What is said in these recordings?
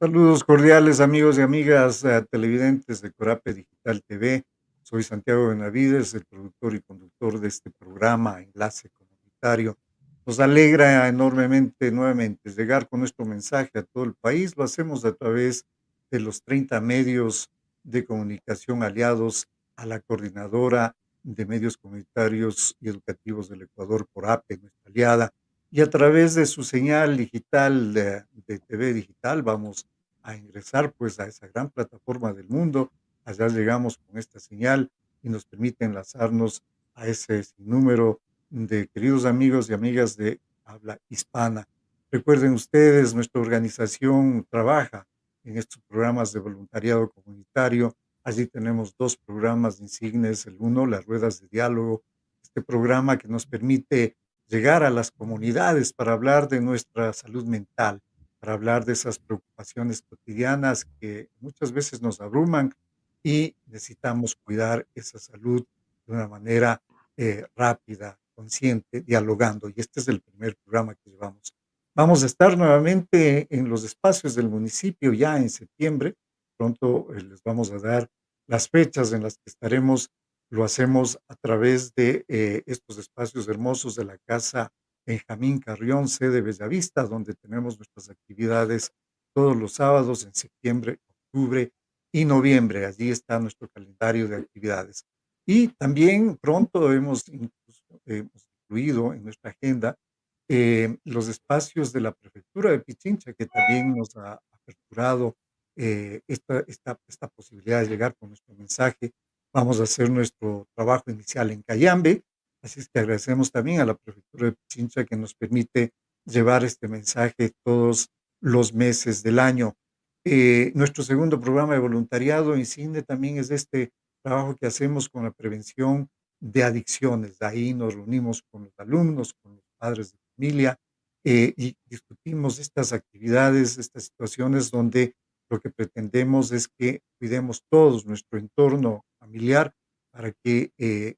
Saludos cordiales, amigos y amigas televidentes de Corape Digital TV. Soy Santiago Benavides, el productor y conductor de este programa Enlace Comunitario. Nos alegra enormemente nuevamente llegar con nuestro mensaje a todo el país. Lo hacemos a través de los 30 medios de comunicación aliados a la Coordinadora de Medios Comunitarios y Educativos del Ecuador, Corape, nuestra aliada, y a través de su señal digital de TV digital vamos a ingresar pues a esa gran plataforma del mundo. Allá llegamos con esta señal y nos permite enlazarnos a ese sinnúmero de queridos amigos y amigas de habla hispana. Recuerden ustedes, nuestra organización trabaja en estos programas de voluntariado comunitario. Allí tenemos dos programas insignes. El uno, las ruedas de diálogo, este programa que nos permite llegar a las comunidades para hablar de nuestra salud mental, para hablar de esas preocupaciones cotidianas que muchas veces nos abruman y necesitamos cuidar esa salud de una manera rápida, consciente, dialogando. Y este es el primer programa que llevamos. Vamos a estar nuevamente en los espacios del municipio ya en septiembre. Pronto les vamos a dar las fechas en las que estaremos. Lo hacemos a través de estos espacios hermosos de la Casa Benjamín Carrión, sede Bellavista, donde tenemos nuestras actividades todos los sábados en septiembre, octubre y noviembre. Allí está nuestro calendario de actividades. Y también pronto hemos incluido en nuestra agenda los espacios de la prefectura de Pichincha, que también nos ha aperturado esta posibilidad de llegar con nuestro mensaje. Vamos a hacer nuestro trabajo inicial en Cayambe, así es que agradecemos también a la prefectura de Pichincha que nos permite llevar este mensaje todos los meses del año. Nuestro segundo programa de voluntariado insigne también es este trabajo que hacemos con la prevención de adicciones. Ahí nos reunimos con los alumnos, con los padres de familia y discutimos estas actividades, estas situaciones donde lo que pretendemos es que cuidemos todos nuestro entorno familiar para que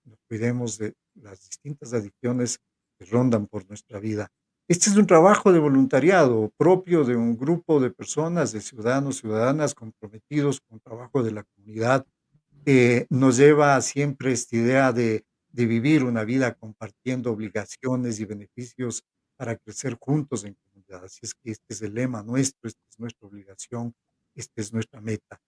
nos cuidemos de las distintas adicciones que rondan por nuestra vida. Este es un trabajo de voluntariado propio de un grupo de personas, de ciudadanos, ciudadanas comprometidos con el trabajo de la comunidad. Nos lleva siempre esta idea de vivir una vida compartiendo obligaciones y beneficios para crecer juntos en comunidad. Así es que este es el lema nuestro, esta es nuestra obligación, esta es nuestra meta.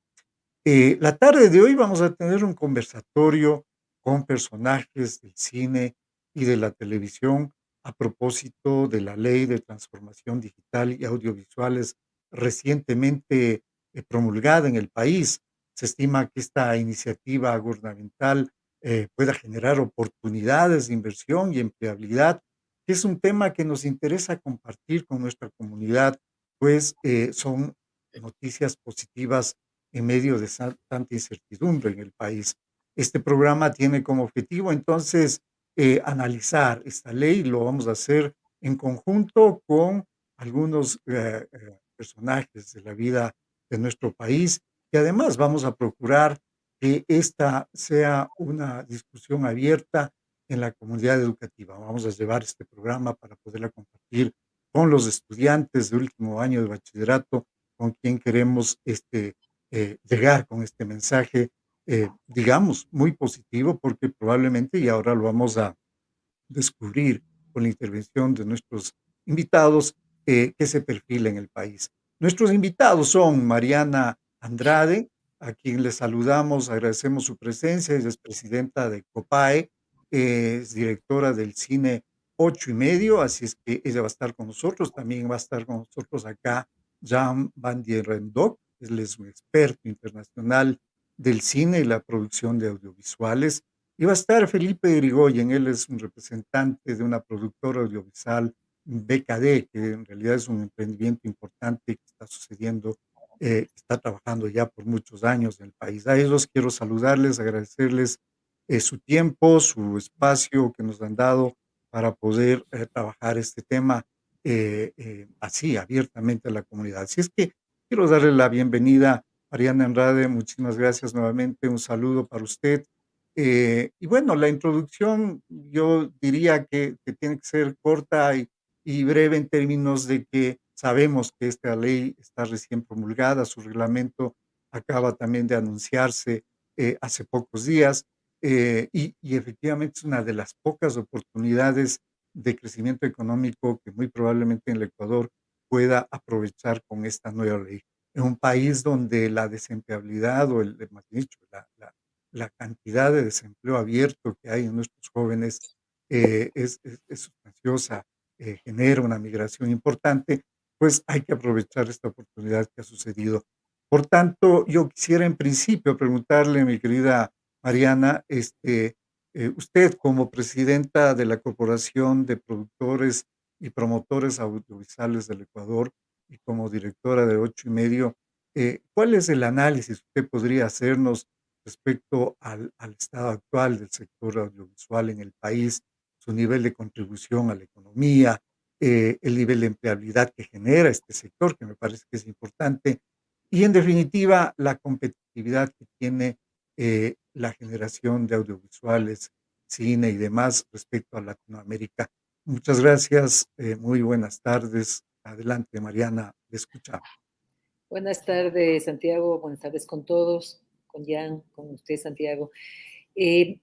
La tarde de hoy vamos a tener un conversatorio con personajes del cine y de la televisión a propósito de la Ley de Transformación Digital y Audiovisuales recientemente promulgada en el país. Se estima que esta iniciativa gubernamental pueda generar oportunidades de inversión y empleabilidad, que es un tema que nos interesa compartir con nuestra comunidad, pues son noticias positivas en medio de tanta incertidumbre en el país. Este programa tiene como objetivo entonces analizar esta ley. Lo vamos a hacer en conjunto con algunos personajes de la vida de nuestro país y además vamos a procurar que esta sea una discusión abierta en la comunidad educativa. Vamos a llevar este programa para poderla compartir con los estudiantes de último año de bachillerato, con quien queremos llegar con este mensaje, digamos, muy positivo, porque probablemente, y ahora lo vamos a descubrir con la intervención de nuestros invitados, que se perfila en el país. Nuestros invitados son Mariana Andrade, a quien le saludamos, agradecemos su presencia. Ella es presidenta de COPAE, es directora del cine Ocho y Medio, así es que ella va a estar con nosotros. También va a estar con nosotros acá Jean Van Dierendock, él es un experto internacional del cine y la producción de audiovisuales. Y va a estar Felipe Irigoyen, él es un representante de una productora audiovisual, BKD, que en realidad es un emprendimiento importante que está sucediendo, que está trabajando ya por muchos años en el país. A ellos quiero saludarles, agradecerles su tiempo, su espacio que nos han dado para poder trabajar este tema así, abiertamente a la comunidad. Así es que quiero darle la bienvenida a Ariana Andrade, muchísimas gracias nuevamente, un saludo para usted. Y bueno, la introducción yo diría que tiene que ser corta y breve en términos de que Sabemos que esta ley está recién promulgada, su reglamento acaba también de anunciarse hace pocos días, y efectivamente es una de las pocas oportunidades de crecimiento económico que muy probablemente en el Ecuador pueda aprovechar con esta nueva ley. En un país donde la desempleabilidad o más dicho, la cantidad de desempleo abierto que hay en nuestros jóvenes es sustanciosa, genera una migración importante, pues hay que aprovechar esta oportunidad que ha sucedido. Por tanto, yo quisiera en principio preguntarle, mi querida Mariana, usted como presidenta de la Corporación de Productores y Promotores Audiovisuales del Ecuador y como directora de 8 y medio, ¿cuál es el análisis que usted podría hacernos respecto al estado actual del sector audiovisual en el país, su nivel de contribución a la economía, el nivel de empleabilidad que genera este sector, que me parece que es importante, y en definitiva la competitividad que tiene la generación de audiovisuales, cine y demás respecto a Latinoamérica? Muchas gracias, muy buenas tardes. Adelante, Mariana, le escuchamos. Buenas tardes, Santiago. Buenas tardes con todos, con Jan, con usted, Santiago. Hay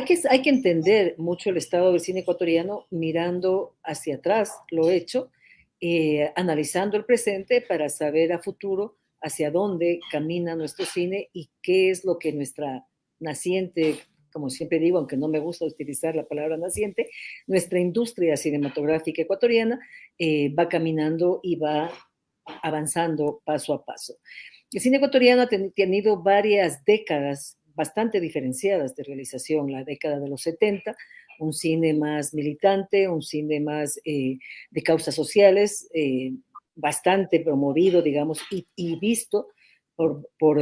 que entender mucho el estado del cine ecuatoriano mirando hacia atrás lo hecho, analizando el presente para saber a futuro hacia dónde camina nuestro cine y qué es lo que nuestra naciente, como siempre digo, aunque no me gusta utilizar la palabra naciente, nuestra industria cinematográfica ecuatoriana va caminando y va avanzando paso a paso. El cine ecuatoriano ha tenido varias décadas bastante diferenciadas de realización. La década de los 70, un cine más militante, un cine más de causas sociales, bastante promovido, digamos, y visto por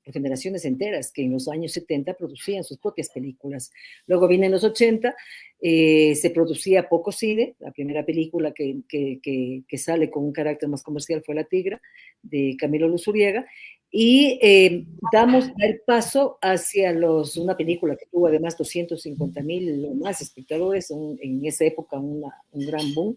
generaciones enteras que en los años 70 producían sus propias películas. Luego vienen los 80, se producía poco cine. La primera película que sale con un carácter más comercial fue La Tigra, de Camilo Luzuriaga, y damos el paso hacia una película que tuvo además 250,000 o más espectadores, en esa época un gran boom.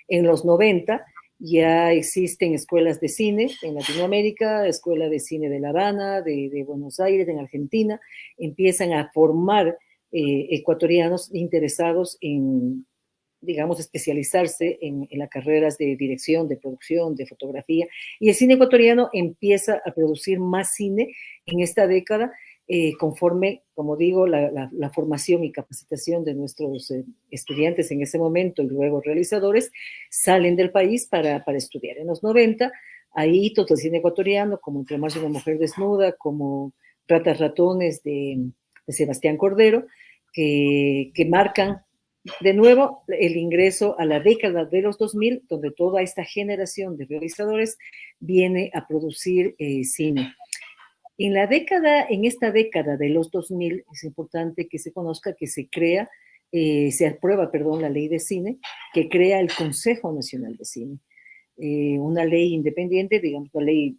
En los 90 ya existen escuelas de cine en Latinoamérica, Escuela de Cine de La Habana, de Buenos Aires, en Argentina, empiezan a formar ecuatorianos interesados en, digamos, especializarse en las carreras de dirección, de producción, de fotografía, y el cine ecuatoriano empieza a producir más cine en esta década, conforme, como digo, la formación y capacitación de nuestros estudiantes en ese momento y luego realizadores salen del país para estudiar. En los 90 hay hitos del cine ecuatoriano, como Entre marzo y una mujer desnuda, como Ratas Ratones de Sebastián Cordero, que marcan de nuevo el ingreso a la década de los 2000, donde toda esta generación de realizadores viene a producir cine. En esta década de los 2000 es importante que se conozca que se aprueba, la ley de cine, que crea el Consejo Nacional de Cine. Una ley independiente, digamos, una ley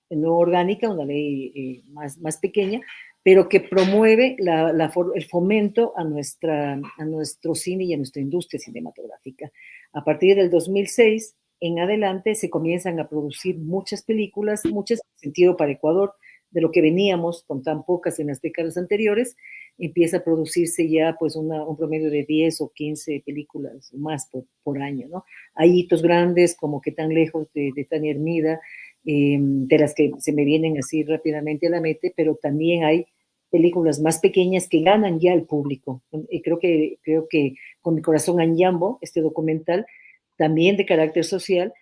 no orgánica, una ley más pequeña, pero que promueve el fomento a nuestro cine y a nuestra industria cinematográfica. A partir del 2006 en adelante se comienzan a producir muchas películas, muchas en sentido para Ecuador, de lo que veníamos con tan pocas en las décadas anteriores. Empieza a producirse ya pues un promedio de 10 o 15 películas más por año, ¿no? Hay hitos grandes como Que tan lejos de Tania Hermida, de las que se me vienen así rápidamente a la mente, pero también hay películas más pequeñas que ganan ya el público. Creo que Con mi corazón en Yambo, este documental, también de carácter social,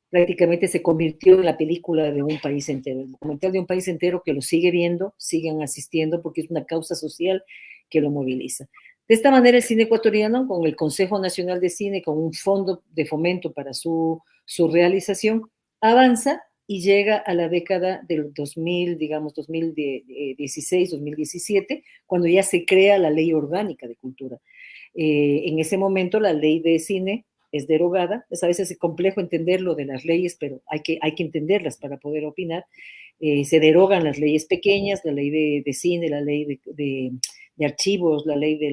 prácticamente se convirtió en la película de un país entero, el documental de un país entero que lo sigue viendo, siguen asistiendo, porque es una causa social que lo moviliza. De esta manera, el cine ecuatoriano, con el Consejo Nacional de Cine, con un fondo de fomento para su realización, avanza y llega a la década del 2000, digamos 2016, 2017, cuando ya se crea la Ley Orgánica de Cultura. En ese momento la ley de cine es derogada. Es a veces complejo entender lo de las leyes, pero hay que entenderlas para poder opinar. Se derogan las leyes pequeñas, la ley de cine, la ley de archivos, la ley de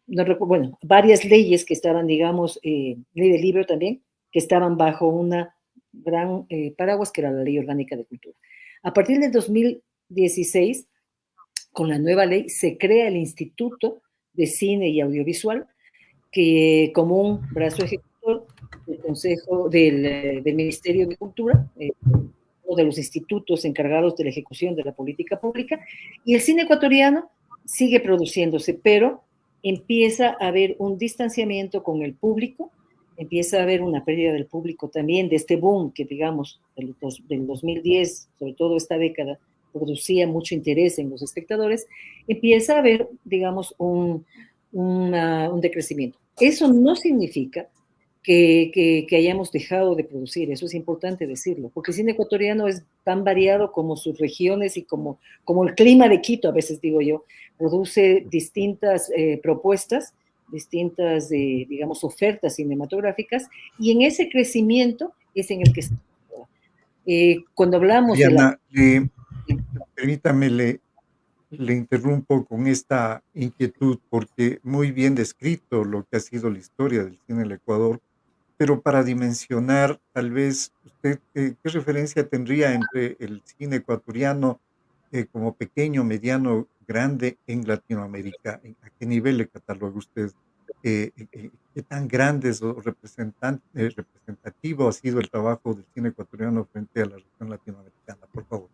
no bueno, varias leyes que estaban, digamos, ley del libro también, que estaban bajo una gran paraguas que era la Ley Orgánica de Cultura. A partir del 2016, con la nueva ley, se crea el Instituto de Cine y Audiovisual, que como un brazo ejecutor del Consejo del Ministerio de Cultura, uno de los institutos encargados de la ejecución de la política pública, y el cine ecuatoriano sigue produciéndose, pero empieza a haber un distanciamiento con el público, empieza a haber una pérdida del público también, de este boom que, digamos, del 2010, sobre todo esta década, producía mucho interés en los espectadores, empieza a haber, digamos, un decrecimiento. Eso no significa que hayamos dejado de producir, eso es importante decirlo, porque el cine ecuatoriano es tan variado como sus regiones y como el clima de Quito, a veces digo yo, produce distintas propuestas, distintas, digamos, ofertas cinematográficas, y en ese crecimiento es en el que estamos. Cuando hablamos de la... Diana, permítame, le interrumpo con esta inquietud porque muy bien descrito lo que ha sido la historia del cine en el Ecuador, pero para dimensionar, tal vez usted, ¿qué referencia tendría entre el cine ecuatoriano como pequeño, mediano, grande en Latinoamérica? ¿A qué nivel le cataloga usted? ¿Qué tan grandes o representativo ha sido el trabajo del cine ecuatoriano frente a la región latinoamericana? Por favor.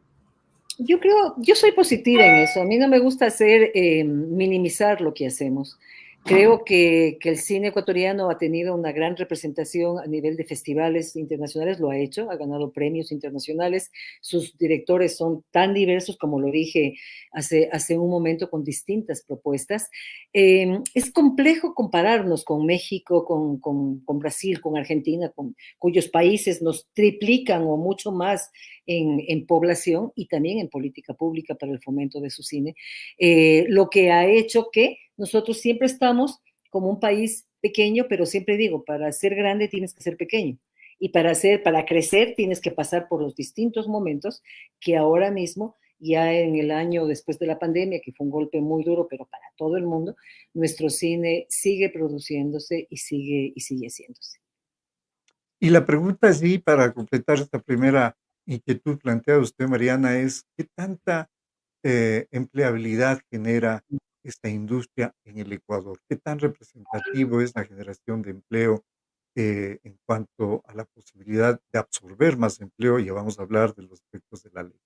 Yo creo, yo soy positiva en eso. A mí no me gusta hacer minimizar lo que hacemos. Creo que el cine ecuatoriano ha tenido una gran representación a nivel de festivales internacionales, lo ha hecho, ha ganado premios internacionales. Sus directores son tan diversos, como lo dije hace un momento, con distintas propuestas. Es complejo compararnos con México, con Brasil, con Argentina, cuyos países nos triplican o mucho más en población y también en política pública para el fomento de su cine, lo que ha hecho que nosotros siempre estamos como un país pequeño, pero siempre digo, para ser grande tienes que ser pequeño. Y para crecer tienes que pasar por los distintos momentos que ahora mismo, ya en el año después de la pandemia, que fue un golpe muy duro, pero para todo el mundo, nuestro cine sigue produciéndose y sigue haciéndose. Y la pregunta allí, para completar esta primera inquietud planteada usted, Mariana, es ¿qué tanta empleabilidad genera esta industria en el Ecuador? ¿Qué tan representativo es la generación de empleo en cuanto a la posibilidad de absorber más empleo? Ya vamos a hablar de los aspectos de la ley.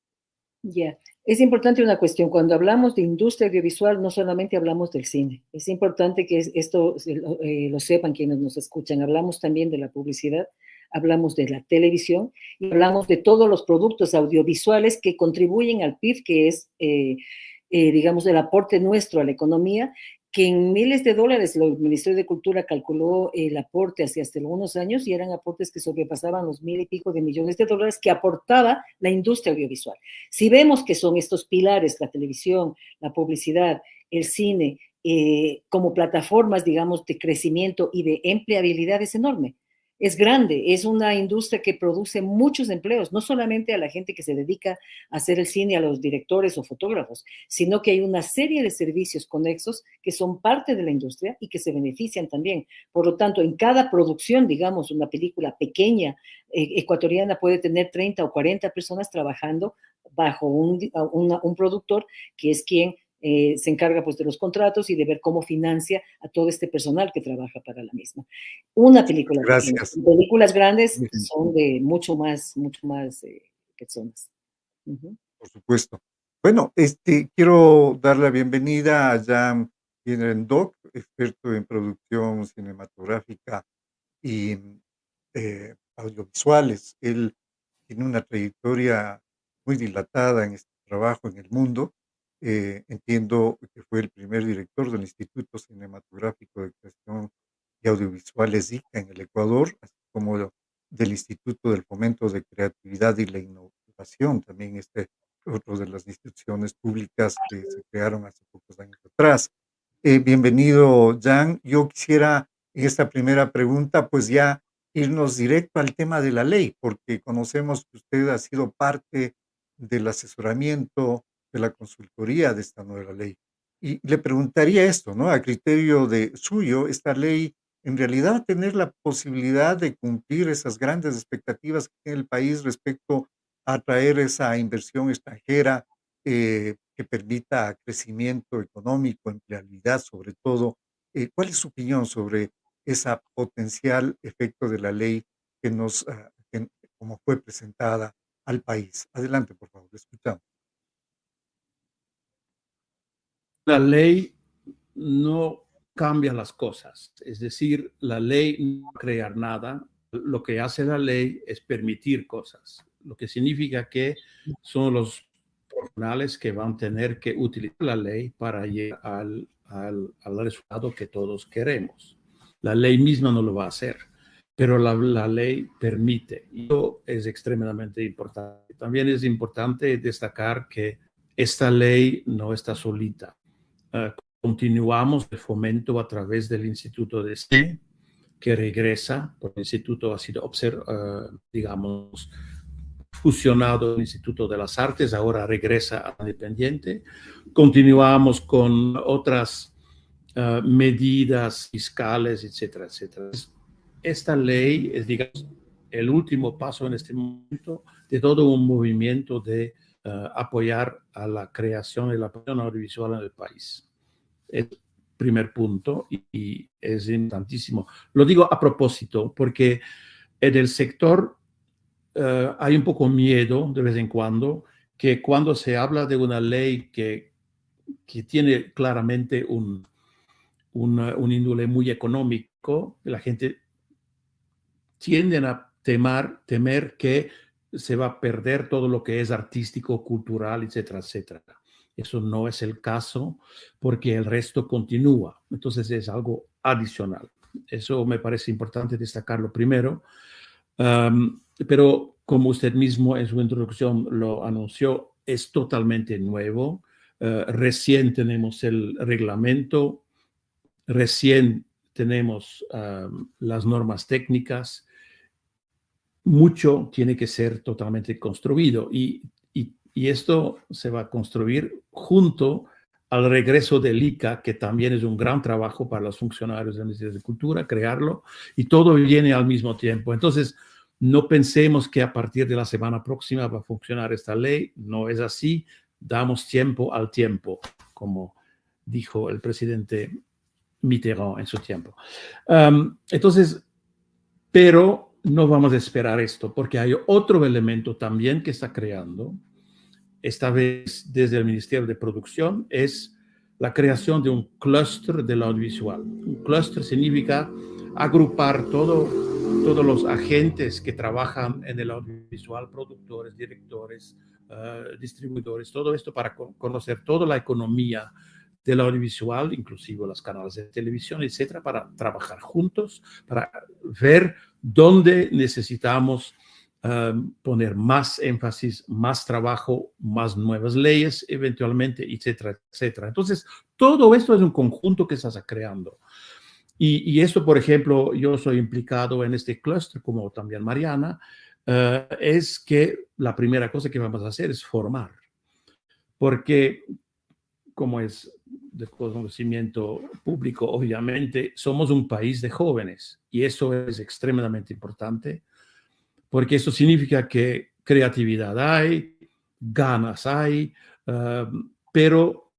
Ya, es importante una cuestión. Cuando hablamos de industria audiovisual, no solamente hablamos del cine. Es importante que esto lo sepan quienes nos escuchan. Hablamos también de la publicidad, hablamos de la televisión y hablamos de todos los productos audiovisuales que contribuyen al PIB, que es, digamos, el aporte nuestro a la economía, que en miles de dólares el Ministerio de Cultura calculó el aporte hace hasta algunos años y eran aportes que sobrepasaban los 1.000 y pico de millones de dólares que aportaba la industria audiovisual. Si vemos que son estos pilares, la televisión, la publicidad, el cine, como plataformas, digamos, de crecimiento y de empleabilidad, es enorme. Es grande, es una industria que produce muchos empleos, no solamente a la gente que se dedica a hacer el cine, a los directores o fotógrafos, sino que hay una serie de servicios conexos que son parte de la industria y que se benefician también. Por lo tanto, en cada producción, digamos, una película pequeña ecuatoriana puede tener 30 o 40 personas trabajando bajo un productor que es quien se encarga pues de los contratos y de ver cómo financia a todo este personal que trabaja para la misma. Una película pequeña. Gracias. Películas grandes Muy bien, son de mucho más personas. Ujú. por supuesto. Bueno, quiero dar la bienvenida a Jan Doc, experto en producción cinematográfica y audiovisuales. Él tiene una trayectoria muy dilatada en este trabajo en el mundo. Entiendo que fue el primer director del Instituto Cinematográfico de Creación y Audiovisuales ICA en el Ecuador, así como del Instituto del Fomento de Creatividad y la Innovación, también otro de las instituciones públicas que se crearon hace pocos años atrás. Bienvenido, Jan. Yo quisiera en esta primera pregunta, pues ya irnos directo al tema de la ley, porque conocemos que usted ha sido parte del asesoramiento, de la consultoría de esta nueva ley. Y le preguntaría esto, ¿no? A criterio de suyo, esta ley en realidad va a tener la posibilidad de cumplir esas grandes expectativas que tiene el país respecto a atraer esa inversión extranjera que permita crecimiento económico, empleabilidad sobre todo. ¿Cuál es su opinión sobre esa potencial efecto de la ley que como fue presentada al país? Adelante, por favor, le escuchamos. La ley no cambia las cosas, es decir, la ley no va a crear nada, lo que hace la ley es permitir cosas, lo que significa que son los profesionales que van a tener que utilizar la ley para llegar al resultado que todos queremos. La ley misma no lo va a hacer, pero la ley permite. Y eso es extremadamente importante. También es importante destacar que esta ley no está solita. Continuamos el fomento a través del Instituto de Cine, que regresa, porque el instituto ha sido, digamos, fusionado al Instituto de las Artes, ahora regresa a Independiente. Continuamos con otras medidas fiscales, etcétera, etcétera. Esta ley es, digamos, el último paso en este momento de todo un movimiento de apoyar a la creación y la producción audiovisual en el país. Es el primer punto y es importantísimo. Lo digo a propósito porque en el sector hay un poco miedo de vez en cuando se habla de una ley que tiene claramente un índole muy económico, la gente tiende a temer que se va a perder todo lo que es artístico, cultural, etcétera, etcétera. Eso no es el caso porque el resto continúa. Entonces es algo adicional. Eso me parece importante destacarlo primero. Pero como usted mismo en su introducción lo anunció, es totalmente nuevo. Recién tenemos el reglamento, recién tenemos las normas técnicas. Mucho tiene que ser totalmente construido y esto se va a construir junto al regreso del ICA, que también es un gran trabajo para los funcionarios del Ministerio de Cultura, crearlo, y todo viene al mismo tiempo. Entonces, no pensemos que a partir de la semana próxima va a funcionar esta ley, no es así, damos tiempo al tiempo, como dijo el presidente Mitterrand en su tiempo. Entonces, pero no vamos a esperar esto, porque hay otro elemento también que está creando, esta vez desde el Ministerio de Producción, es la creación de un clúster del audiovisual. Un clúster significa agrupar todos los agentes que trabajan en el audiovisual, productores, directores, distribuidores, todo esto para conocer toda la economía del audiovisual, inclusive los canales de televisión, etcétera, para trabajar juntos, para ver dónde necesitamos poner más énfasis, más trabajo, más nuevas leyes, eventualmente, etcétera, etcétera. Entonces, todo esto es un conjunto que se está creando. Y esto, por ejemplo, yo soy implicado en este clúster, como también Mariana, es que la primera cosa que vamos a hacer es formar. Porque, como es de conocimiento público, obviamente, somos un país de jóvenes y eso es extremadamente importante porque eso significa que creatividad hay, ganas hay, pero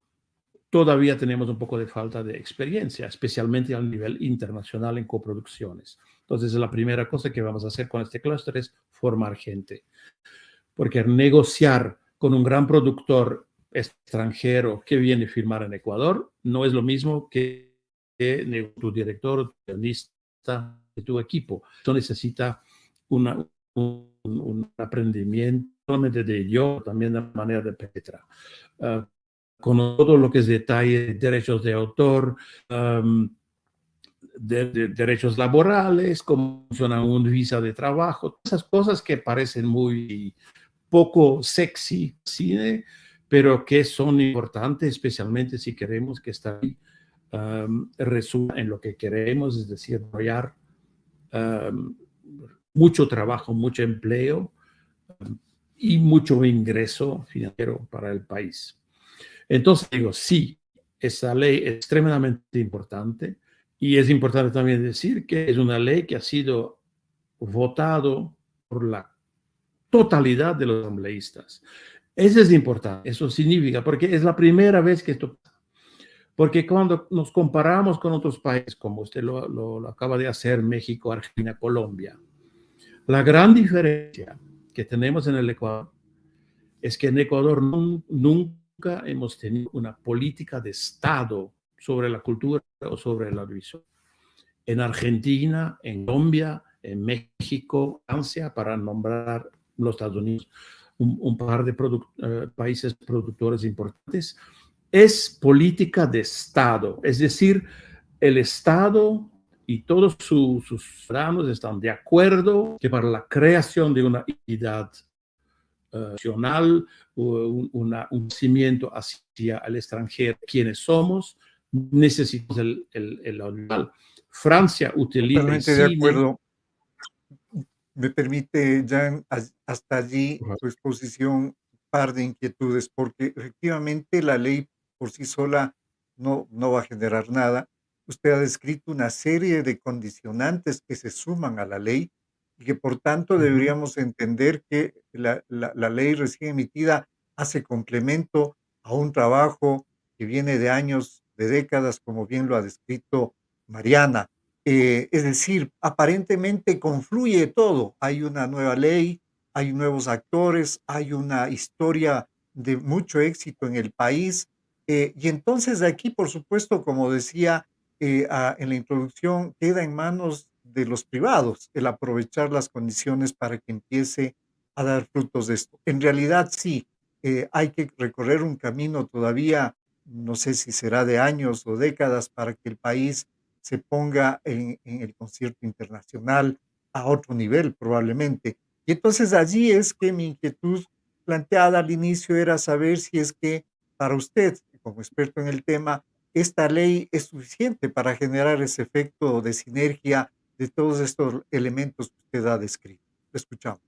todavía tenemos un poco de falta de experiencia, especialmente a nivel internacional en coproducciones. Entonces, la primera cosa que vamos a hacer con este clúster es formar gente, porque negociar con un gran productor extranjero que viene a filmar en Ecuador no es lo mismo que tu director, tu guionista, tu equipo. Eso necesita un aprendimiento solamente de idioma, también de manera de penetrar. Con todo lo que es detalle, derechos de autor, de derechos laborales, cómo funciona un visa de trabajo, esas cosas que parecen muy poco sexy cine, pero que son importantes, especialmente si queremos que esta resuma en lo que queremos, es decir, desarrollar mucho trabajo, mucho empleo y mucho ingreso financiero para el país. Entonces digo, sí, Esa ley es extremadamente importante y es importante también decir que es una ley que ha sido votado por la totalidad de los asambleístas. Eso es importante, eso significa, porque es la primera vez que esto pasa. Porque cuando nos comparamos con otros países, como usted lo acaba de hacer, México, Argentina, Colombia, la gran diferencia que tenemos en el Ecuador es que en Ecuador nunca hemos tenido una política de Estado sobre la cultura o sobre la audiovisual. En Argentina, en Colombia, en México, Francia, para nombrar los Estados Unidos, un par de países productores importantes, es política de Estado, es decir, el Estado y todos sus ciudadanos están de acuerdo que para la creación de una entidad nacional, un cimiento hacia el extranjero, quienes somos, necesitamos el audiovisual. Francia utiliza el Totalmente de cine. acuerdo. Me permite, Jan, hasta allí su exposición, un par de inquietudes, porque efectivamente la ley por sí sola no va a generar nada. Usted ha descrito una serie de condicionantes que se suman a la ley y que por tanto deberíamos entender que la ley recién emitida hace complemento a un trabajo que viene de años, de décadas, como bien lo ha descrito Mariana. Es decir, aparentemente confluye todo. Hay una nueva ley, hay nuevos actores, hay una historia de mucho éxito en el país. Y entonces aquí, por supuesto, como decía en la introducción, queda en manos de los privados el aprovechar las condiciones para que empiece a dar frutos de esto. En realidad, sí, hay que recorrer un camino todavía, no sé si será de años o décadas, para que el país se ponga en el concierto internacional a otro nivel probablemente. Y entonces allí es que mi inquietud planteada al inicio era saber si es que para usted, como experto en el tema, esta ley es suficiente para generar ese efecto de sinergia de todos estos elementos que usted ha descrito. Lo escuchamos.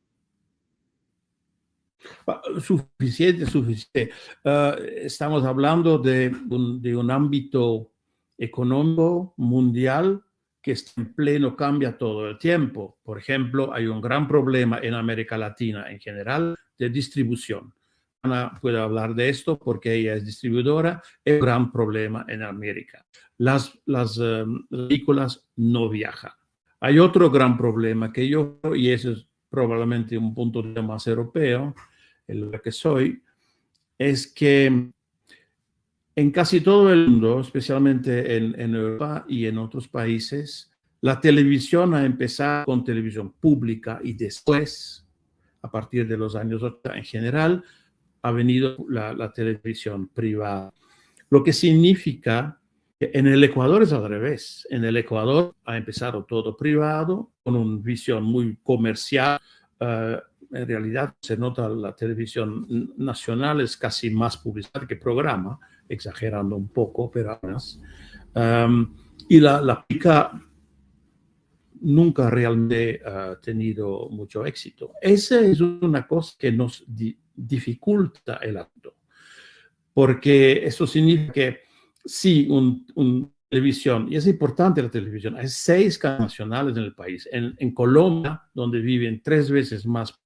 Suficiente, suficiente. Estamos hablando de un ámbito económico mundial que está en pleno cambio todo el tiempo. Por ejemplo, hay un gran problema en América Latina en general de distribución. Ana puede hablar de esto porque ella es distribuidora. Es un gran problema en América. Las películas no viajan. Hay otro gran problema que y eso es probablemente un punto de más europeo, lo que soy, es que en casi todo el mundo, especialmente en Europa y en otros países, la televisión ha empezado con televisión pública y después, a partir de los años 80 en general, ha venido la televisión privada. Lo que significa que en el Ecuador es al revés. En el Ecuador ha empezado todo privado, con una visión muy comercial. En realidad se nota la televisión nacional es casi más publicidad que programa, exagerando un poco, pero apenas. Y la pica nunca realmente ha tenido mucho éxito. Esa es una cosa que nos dificulta el acto, porque eso significa que sí, televisión, y es importante la televisión, hay 6 canales nacionales en el país. En Colombia, donde viven 3 veces más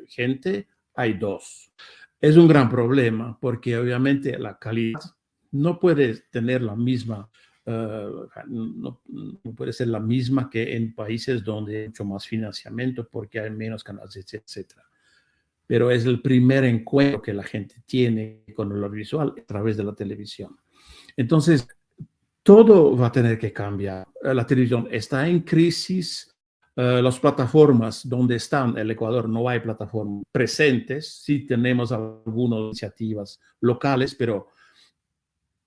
gente, hay 2. Es un gran problema porque obviamente la calidad no puede tener la misma, no puede ser la misma que en países donde hay mucho más financiamiento porque hay menos canales, etcétera. Pero es el primer encuentro que la gente tiene con el audiovisual a través de la televisión. Entonces, todo va a tener que cambiar. La televisión está en crisis. Las plataformas donde están en el Ecuador no hay plataformas presentes. Sí tenemos algunas iniciativas locales, pero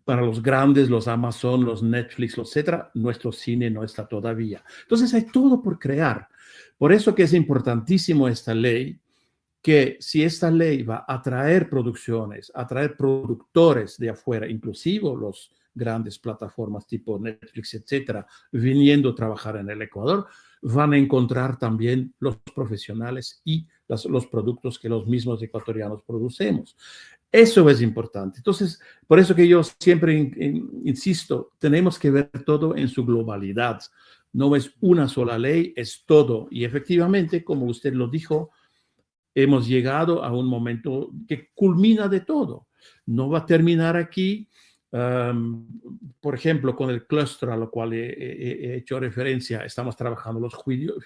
para los grandes, los Amazon, los Netflix, etcétera, nuestro cine no está todavía. Entonces hay todo por crear. Por eso que es importantísimo esta ley, que si esta ley va a atraer producciones, atraer productores de afuera, inclusive los grandes plataformas tipo Netflix, etcétera, viniendo a trabajar en el Ecuador, van a encontrar también los profesionales y los productos que los mismos ecuatorianos producemos. Eso es importante. Entonces, por eso que yo siempre insisto, tenemos que ver todo en su globalidad. No es una sola ley, es todo. Y efectivamente, como usted lo dijo, hemos llegado a un momento que culmina de todo. No va a terminar aquí, por ejemplo, con el clúster a lo cual he hecho referencia. Estamos trabajando los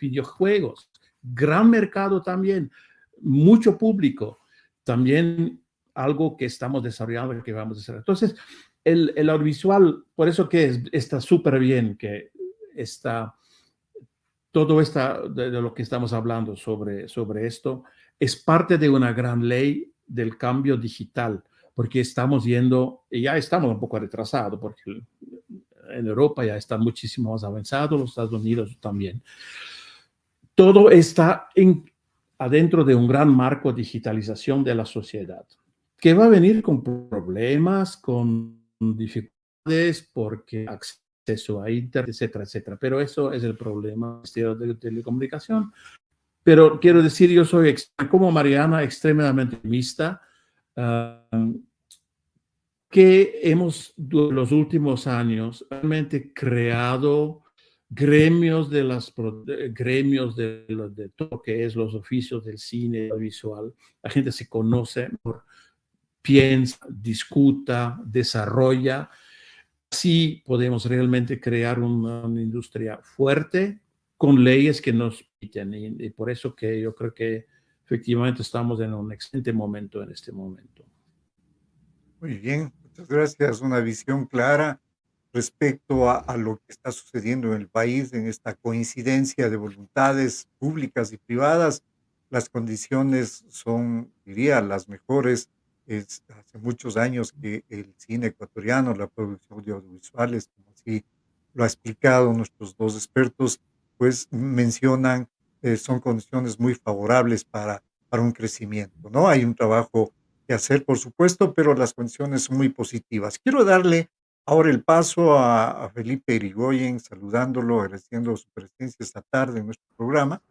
videojuegos, gran mercado también, mucho público, también algo que estamos desarrollando y que vamos a hacer. Entonces, el audiovisual, por eso que está súper bien que está todo esto de lo que estamos hablando sobre esto es parte de una gran ley del cambio digital, porque estamos yendo, y ya estamos un poco retrasados, porque en Europa ya está muchísimo más avanzado, los Estados Unidos también. Todo está adentro de un gran marco de digitalización de la sociedad, que va a venir con problemas, con dificultades, porque acceso a Internet, etcétera, etcétera. Pero eso es el problema de telecomunicación. Pero quiero decir, yo soy, como Mariana, extremadamente optimista, que hemos, en los últimos años, realmente creado gremios gremios de todo lo que es los oficios del cine visual. La gente se conoce, piensa, discuta, desarrolla. Así podemos realmente crear una industria fuerte con leyes que nos permiten. Y por eso que yo creo que efectivamente estamos en un excelente momento en este momento. Muy bien, muchas gracias. Una visión clara respecto a lo que está sucediendo en el país, en esta coincidencia de voluntades públicas y privadas. Las condiciones son, diría, las mejores. Es hace muchos años que el cine ecuatoriano, la producción de audiovisuales, como así lo ha explicado nuestros dos expertos, pues mencionan, son condiciones muy favorables para un crecimiento, ¿no? Hay un trabajo que hacer, por supuesto, pero las condiciones son muy positivas. Quiero darle ahora el paso a Felipe Irigoyen, saludándolo, agradeciendo su presencia esta tarde en nuestro programa.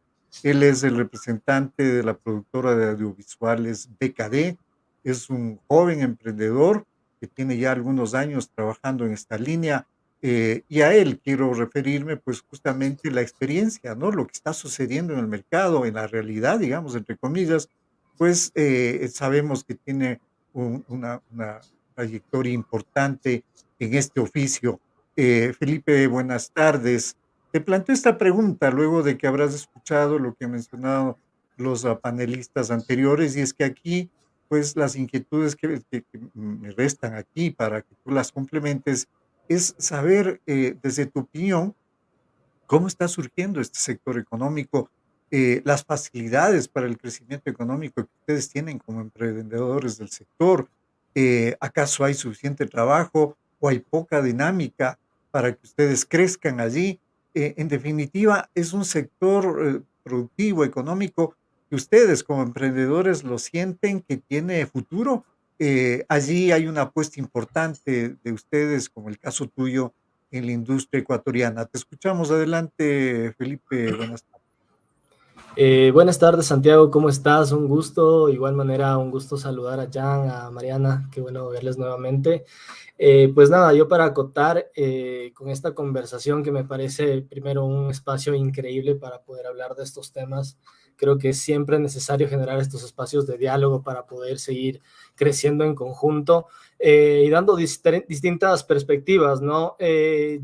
Él es el representante de la productora de audiovisuales BKD. Es un joven emprendedor que tiene ya algunos años trabajando en esta línea. Y a él quiero referirme, pues justamente la experiencia, ¿no? Lo que está sucediendo en el mercado, en la realidad, digamos, entre comillas, pues sabemos que tiene una trayectoria importante en este oficio. Felipe, buenas tardes. Te planteo esta pregunta luego de que habrás escuchado lo que han mencionado los panelistas anteriores, y es que aquí, pues las inquietudes que me restan aquí para que tú las complementes es saber, desde tu opinión, cómo está surgiendo este sector económico, las facilidades para el crecimiento económico que ustedes tienen como emprendedores del sector. ¿Acaso hay suficiente trabajo o hay poca dinámica para que ustedes crezcan allí? En definitiva, es un sector productivo, económico, que ustedes como emprendedores lo sienten que tiene futuro. Allí hay una apuesta importante de ustedes, como el caso tuyo, en la industria ecuatoriana. Te escuchamos. Adelante, Felipe. Buenas tardes. Buenas tardes, Santiago, ¿cómo estás? Un gusto, de igual manera, un gusto saludar a Jan, a Mariana, qué bueno verles nuevamente. Pues nada, yo para acotar con esta conversación que me parece primero un espacio increíble para poder hablar de estos temas. Creo que es siempre necesario generar estos espacios de diálogo para poder seguir creciendo en conjunto y dando distintas perspectivas, ¿no?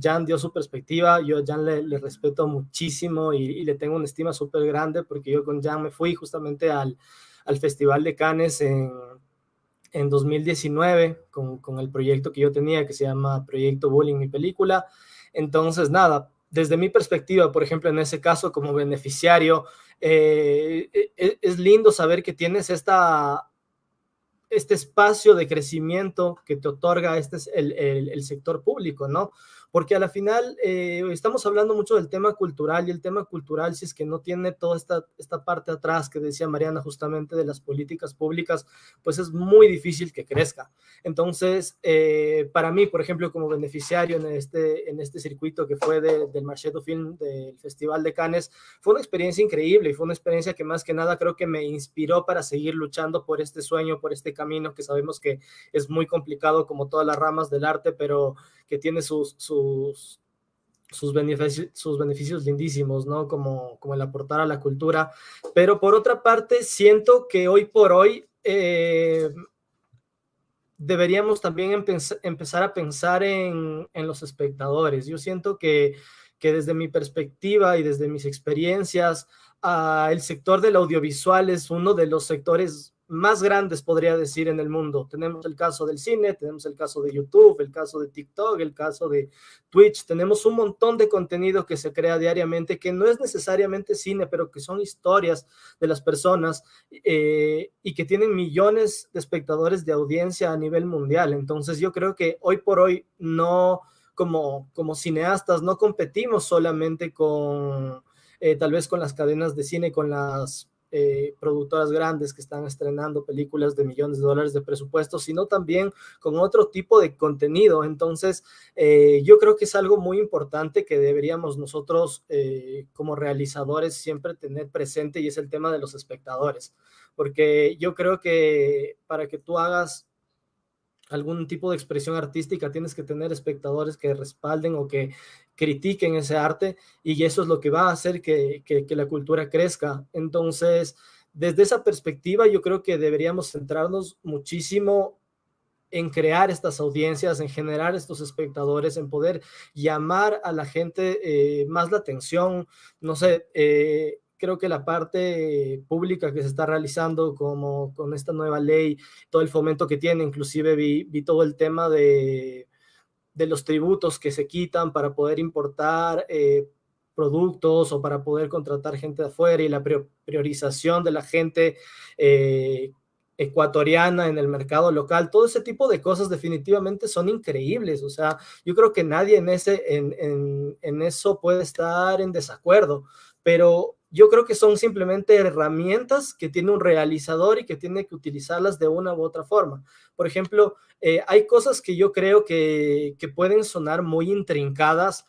Jan dio su perspectiva, yo a Jan le respeto muchísimo y le tengo una estima súper grande porque yo con Jan me fui justamente al Festival de Cannes en 2019 con el proyecto que yo tenía que se llama Proyecto Bullying, mi película. Entonces, nada, desde mi perspectiva, por ejemplo, en ese caso como beneficiario, es lindo saber que tienes este espacio de crecimiento que te otorga el sector público, ¿no? porque a la final estamos hablando mucho del tema cultural, y el tema cultural, si es que no tiene toda esta parte atrás que decía Mariana justamente de las políticas públicas, pues es muy difícil que crezca. Entonces, para mí, por ejemplo, como beneficiario en este circuito que fue del Marché du Film, del Festival de Cannes, fue una experiencia increíble, y fue una experiencia que más que nada creo que me inspiró para seguir luchando por este sueño, por este camino que sabemos que es muy complicado como todas las ramas del arte, pero que tiene sus beneficios lindísimos, ¿no? Como el aportar a la cultura. Pero por otra parte, siento que hoy por hoy deberíamos también empezar a pensar en los espectadores. Yo siento que desde mi perspectiva y desde mis experiencias, el sector del audiovisual es uno de los sectores más grandes, podría decir, en el mundo. Tenemos el caso del cine, tenemos el caso de YouTube, el caso de TikTok, el caso de Twitch. Tenemos un montón de contenido que se crea diariamente, que no es necesariamente cine, pero que son historias de las personas, y que tienen millones de espectadores de audiencia a nivel mundial. Entonces yo creo que hoy por hoy no, como cineastas, no competimos solamente con tal vez con las cadenas de cine, con las productoras grandes que están estrenando películas de millones de dólares de presupuesto, sino también con otro tipo de contenido. Entonces, yo creo que es algo muy importante que deberíamos nosotros como realizadores siempre tener presente, y es el tema de los espectadores, porque yo creo que para que tú hagas algún tipo de expresión artística tienes que tener espectadores que respalden o que critiquen ese arte, y eso es lo que va a hacer que la cultura crezca. Entonces, desde esa perspectiva, yo creo que deberíamos centrarnos muchísimo en crear estas audiencias, en generar estos espectadores, en poder llamar a la gente más la atención. No sé, creo que la parte pública que se está realizando como con esta nueva ley, todo el fomento que tiene, inclusive vi todo el tema de los tributos que se quitan para poder importar productos o para poder contratar gente de afuera, y la priorización de la gente ecuatoriana en el mercado local. Todo ese tipo de cosas definitivamente son increíbles. O sea, yo creo que nadie en eso puede estar en desacuerdo, pero yo creo que son simplemente herramientas que tiene un realizador y que tiene que utilizarlas de una u otra forma. Por ejemplo, hay cosas que yo creo que pueden sonar muy intrincadas.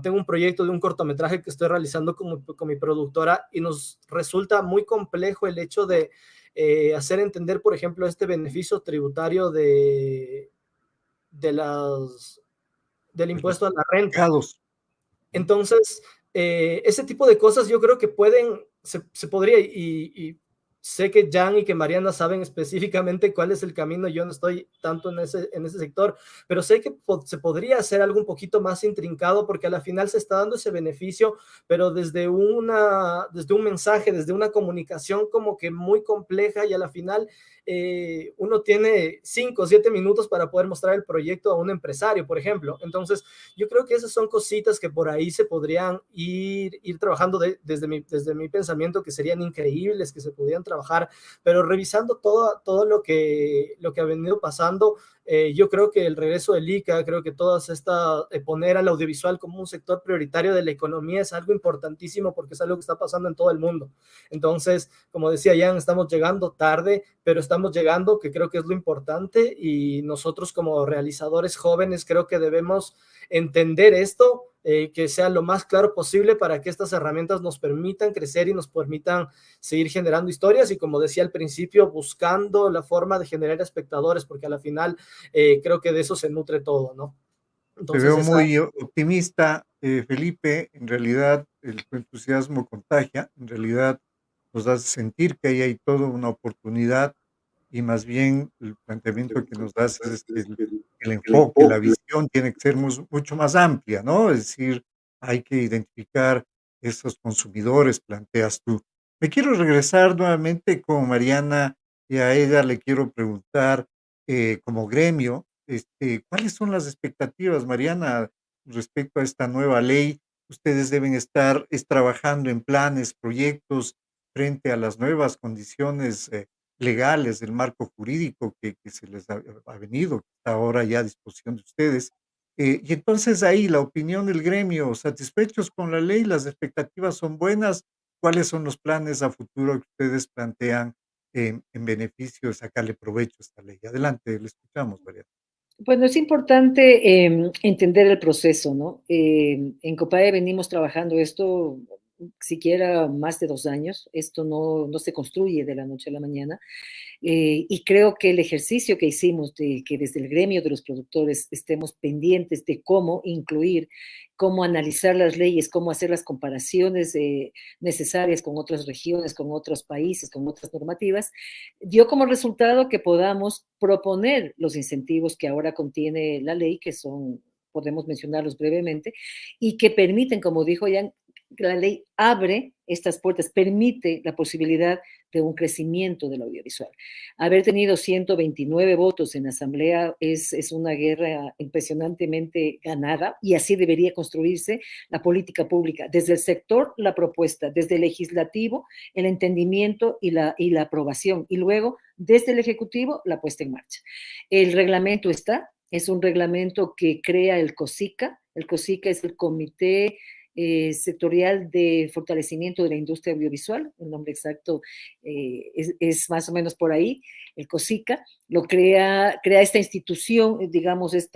Tengo un proyecto de un cortometraje que estoy realizando con mi productora, y nos resulta muy complejo el hecho de hacer entender, por ejemplo, este beneficio tributario de del de los impuesto a la renta. mercados. Entonces, ese tipo de cosas yo creo que se podría, y sé que Jan y que Mariana saben específicamente cuál es el camino. Yo no estoy tanto en ese sector, pero sé que se podría hacer algo un poquito más intrincado, porque a la final se está dando ese beneficio, pero desde un mensaje, desde una comunicación como que muy compleja, y a la final uno tiene 5 o 7 minutos para poder mostrar el proyecto a un empresario, por ejemplo. Entonces, yo creo que esas son cositas que por ahí se podrían ir trabajando desde mi pensamiento, que serían increíbles, que se podrían trabajar, pero revisando todo lo que ha venido pasando. Yo creo que el regreso del ICA, creo que poner al audiovisual como un sector prioritario de la economía es algo importantísimo, porque es algo que está pasando en todo el mundo. Entonces, como decía Jan, estamos llegando tarde, pero estamos llegando, que creo que es lo importante, y nosotros como realizadores jóvenes creo que debemos entender esto, que sea lo más claro posible, para que estas herramientas nos permitan crecer y nos permitan seguir generando historias, y como decía al principio, buscando la forma de generar espectadores, porque a la final creo que de eso se nutre todo, ¿no? Te Entonces, veo muy optimista, Felipe. En realidad, tu entusiasmo contagia. En realidad, nos hace sentir que ahí hay toda una oportunidad, y más bien el planteamiento que nos das es que el enfoque, la visión tiene que ser mucho más amplia, ¿no? Es decir, hay que identificar esos consumidores, planteas tú. Me quiero regresar nuevamente con Mariana, y a ella le quiero preguntar, como gremio, ¿cuáles son las expectativas, Mariana, respecto a esta nueva ley? Ustedes deben estar trabajando en planes, proyectos frente a las nuevas condiciones legales del marco jurídico que se les ha venido, que está ahora ya a disposición de ustedes. Y entonces ahí la opinión del gremio, satisfechos con la ley, las expectativas son buenas. ¿Cuáles son los planes a futuro que ustedes plantean en beneficio de sacarle provecho a esta ley? Adelante, le escuchamos, María. Bueno, es importante entender el proceso, ¿no? En COPAE venimos trabajando esto siquiera más de 2 años. Esto no se construye de la noche a la mañana. Y creo que el ejercicio que hicimos de que desde el gremio de los productores estemos pendientes de cómo incluir, cómo analizar las leyes, cómo hacer las comparaciones necesarias con otras regiones, con otros países, con otras normativas, dio como resultado que podamos proponer los incentivos que ahora contiene la ley, que son, podemos mencionarlos brevemente, y que permiten, como dijo Jan, la ley abre estas puertas, permite la posibilidad de un crecimiento del audiovisual. Haber tenido 129 votos en la Asamblea es una guerra impresionantemente ganada y así debería construirse la política pública. Desde el sector, la propuesta, desde el legislativo, el entendimiento y la aprobación, y luego desde el Ejecutivo, la puesta en marcha. El reglamento está, es un reglamento que crea el COSICA. El COSICA es el Comité Sectorial de Fortalecimiento de la Industria Audiovisual, el nombre exacto es más o menos por ahí, el COSICA, lo crea esta institución, digamos, este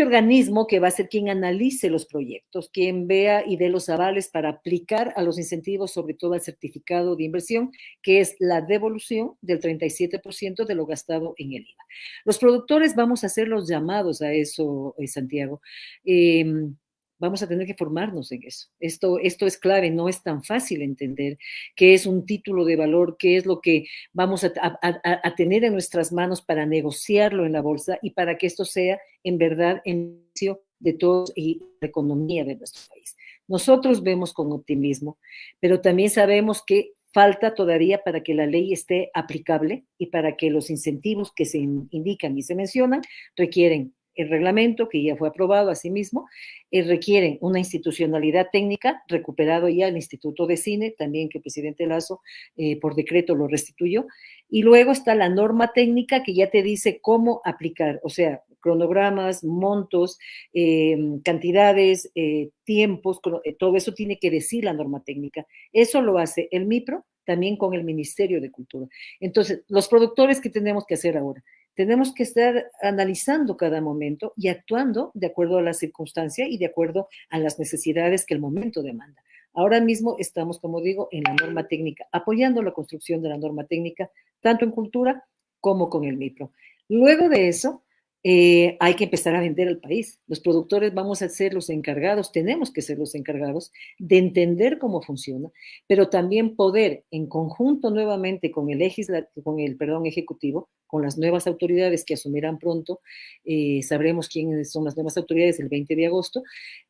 organismo que va a ser quien analice los proyectos, quien vea y dé los avales para aplicar a los incentivos, sobre todo al certificado de inversión, que es la devolución del 37% de lo gastado en el IVA. Los productores vamos a hacer los llamados a eso, Santiago. Vamos a tener que formarnos en eso. Esto es clave, no es tan fácil entender qué es un título de valor, qué es lo que vamos a tener en nuestras manos para negociarlo en la bolsa y para que esto sea en verdad en beneficio de todos y la economía de nuestro país. Nosotros vemos con optimismo, pero también sabemos que falta todavía para que la ley esté aplicable y para que los incentivos que se indican y se mencionan requieren el reglamento, que ya fue aprobado asimismo, requieren una institucionalidad técnica, recuperado ya el Instituto de Cine, también que el presidente Lazo por decreto lo restituyó, y luego está la norma técnica que ya te dice cómo aplicar, o sea, cronogramas, montos, cantidades, tiempos, todo eso tiene que decir la norma técnica. Eso lo hace el MIPRO también con el Ministerio de Cultura. Entonces, los productores, ¿qué tenemos que hacer ahora? Tenemos que estar analizando cada momento y actuando de acuerdo a la circunstancia y de acuerdo a las necesidades que el momento demanda. Ahora mismo estamos, como digo, en la norma técnica, apoyando la construcción de la norma técnica, tanto en cultura como con el MIPRO. Luego de eso, hay que empezar a vender al país. Los productores vamos a ser los encargados, tenemos que ser los encargados de entender cómo funciona, pero también poder, en conjunto nuevamente con el Ejecutivo, con las nuevas autoridades que asumirán pronto, sabremos quiénes son las nuevas autoridades el 20 de agosto,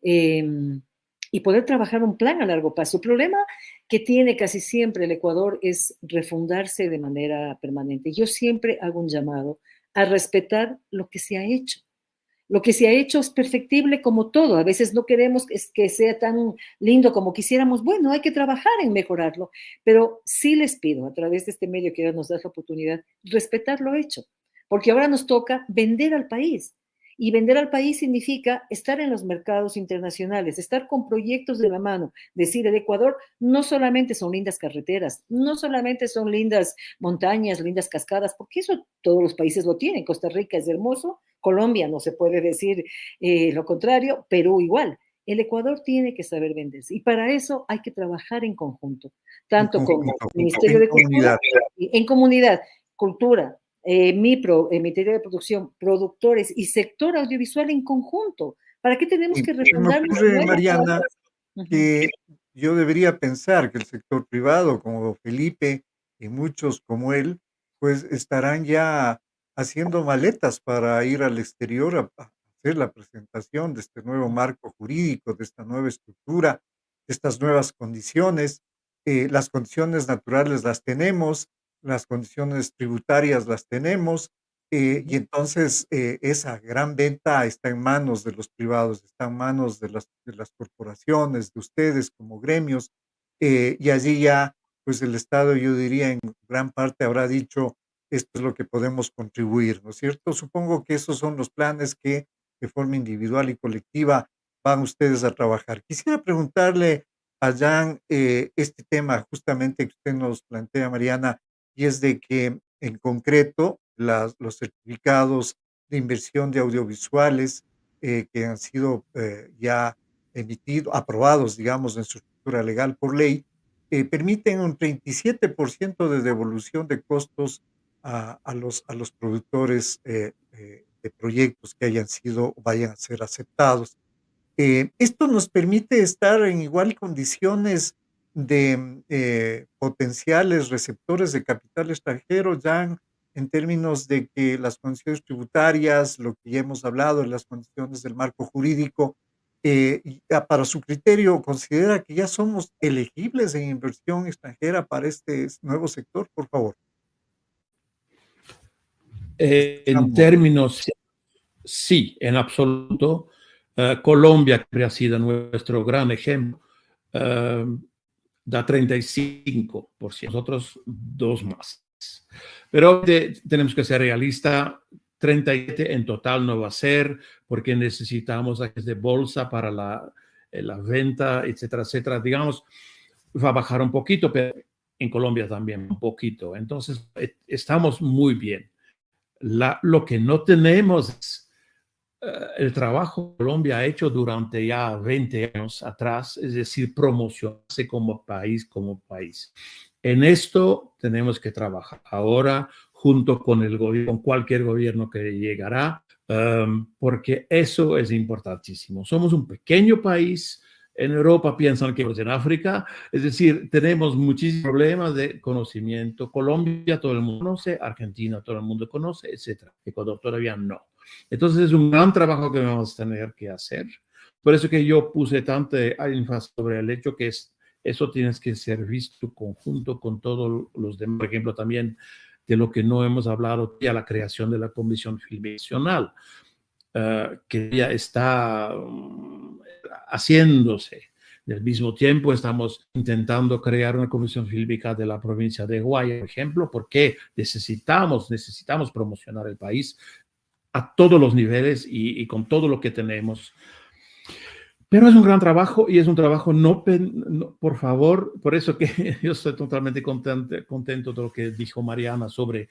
y poder trabajar un plan a largo plazo. El problema que tiene casi siempre el Ecuador es refundarse de manera permanente. Yo siempre hago un llamado a respetar lo que se ha hecho. Lo que se ha hecho es perfectible como todo. A veces no queremos que sea tan lindo como quisiéramos. Bueno, hay que trabajar en mejorarlo, pero sí les pido a través de este medio que ahora nos da la oportunidad, respetar lo hecho, porque ahora nos toca vender al país. Y vender al país significa estar en los mercados internacionales, estar con proyectos de la mano. Decir, el Ecuador no solamente son lindas carreteras, no solamente son lindas montañas, lindas cascadas, porque eso todos los países lo tienen. Costa Rica es hermoso, Colombia no se puede decir lo contrario, Perú igual. El Ecuador tiene que saber venderse y para eso hay que trabajar en conjunto, En tanto como conjunto, Ministerio en de Cultura, comunidad. en comunidad, cultura, MIPRO, Ministerio de Producción, productores y sector audiovisual en conjunto. ¿Para qué tenemos Y que se me refundarnos ocurre, nuevas Mariana, cosas? Ujú. que yo debería pensar que el sector privado, como Felipe y muchos como él, pues estarán ya haciendo maletas para ir al exterior a hacer la presentación de este nuevo marco jurídico, de esta nueva estructura, de estas nuevas condiciones. Las condiciones naturales las tenemos, las condiciones tributarias las tenemos, y entonces esa gran venta está en manos de los privados, está en manos de las corporaciones, de ustedes como gremios, y allí ya, pues el Estado, yo diría, en gran parte habrá dicho, esto es lo que podemos contribuir, ¿no es cierto? Supongo que esos son los planes que de forma individual y colectiva van ustedes a trabajar. Quisiera preguntarle a Jan este tema justamente que usted nos plantea, Mariana, y es de que en concreto los certificados de inversión de audiovisuales que han sido ya emitidos, aprobados, digamos, en su estructura legal por ley, permiten un 37% de devolución de costos a los productores de proyectos que hayan sido o vayan a ser aceptados. Esto nos permite estar en igual condiciones de potenciales receptores de capital extranjero, ya en términos de que las condiciones tributarias, lo que ya hemos hablado, las condiciones del marco jurídico, para su criterio, ¿considera que ya somos elegibles en inversión extranjera para este nuevo sector? Por favor. En términos, sí, en absoluto. Colombia, que ha sido nuestro gran ejemplo, da 35%, nosotros dos más. Pero tenemos que ser realistas, 37 en total no va a ser, porque necesitamos agentes de bolsa para la venta, etcétera, etcétera. Digamos, va a bajar un poquito, pero en Colombia también un poquito. Entonces, estamos muy bien. Lo que no tenemos es el trabajo que Colombia ha hecho durante ya 20 años atrás, es decir, promocionarse como país. En esto tenemos que trabajar ahora junto con el gobierno, con cualquier gobierno que llegará, porque eso es importantísimo. Somos un pequeño país. En Europa piensan que es en África, es decir, tenemos muchísimos problemas de conocimiento. Colombia todo el mundo conoce, Argentina todo el mundo conoce, etcétera. Ecuador todavía no. Entonces es un gran trabajo que vamos a tener que hacer. Por eso que yo puse tanto énfasis sobre el hecho que eso tiene que ser visto conjunto con todos los demás. Por ejemplo, también de lo que no hemos hablado, ya la creación de la Comisión Film Nacional, que ya está haciéndose. Al mismo tiempo, estamos intentando crear una comisión fílmica de la provincia de Guayas, por ejemplo, porque necesitamos promocionar el país a todos los niveles y con todo lo que tenemos. Pero es un gran trabajo y es un trabajo no, por favor, por eso que yo estoy totalmente contento de lo que dijo Mariana sobre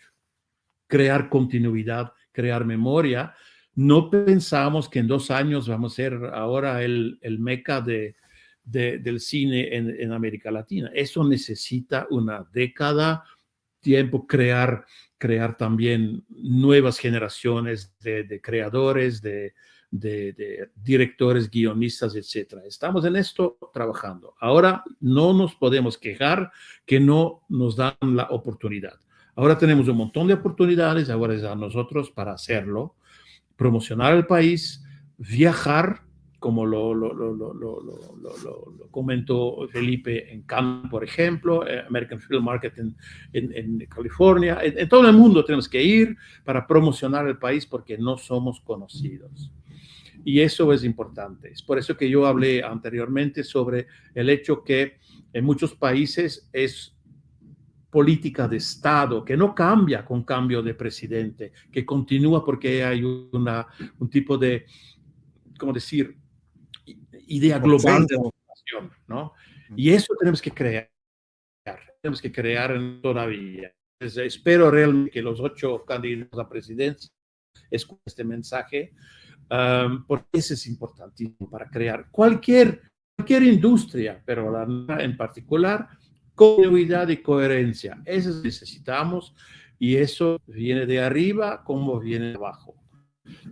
crear continuidad, crear memoria. No pensamos que en 2 años vamos a ser ahora el meca del cine en América Latina. Eso necesita una década, tiempo, crear también nuevas generaciones de creadores, de directores, guionistas, etcétera. Estamos en esto trabajando. Ahora no nos podemos quejar que no nos dan la oportunidad. Ahora tenemos un montón de oportunidades, ahora es a nosotros para hacerlo, promocionar el país, viajar, como lo comentó Felipe en Cannes, por ejemplo, American Film Market en California. En todo el mundo tenemos que ir para promocionar el país porque no somos conocidos. Y eso es importante. Es por eso que yo hablé anteriormente sobre el hecho que en muchos países es política de Estado, que no cambia con cambio de presidente, que continúa porque hay un tipo de, ¿cómo decir?, idea global de educación, ¿no? Y eso tenemos que crear todavía. Entonces, espero realmente que los 8 candidatos a presidencia escuchen este mensaje, porque ese es importantísimo para crear cualquier industria, pero la en particular, continuidad y coherencia. Eso necesitamos y eso viene de arriba como viene de abajo.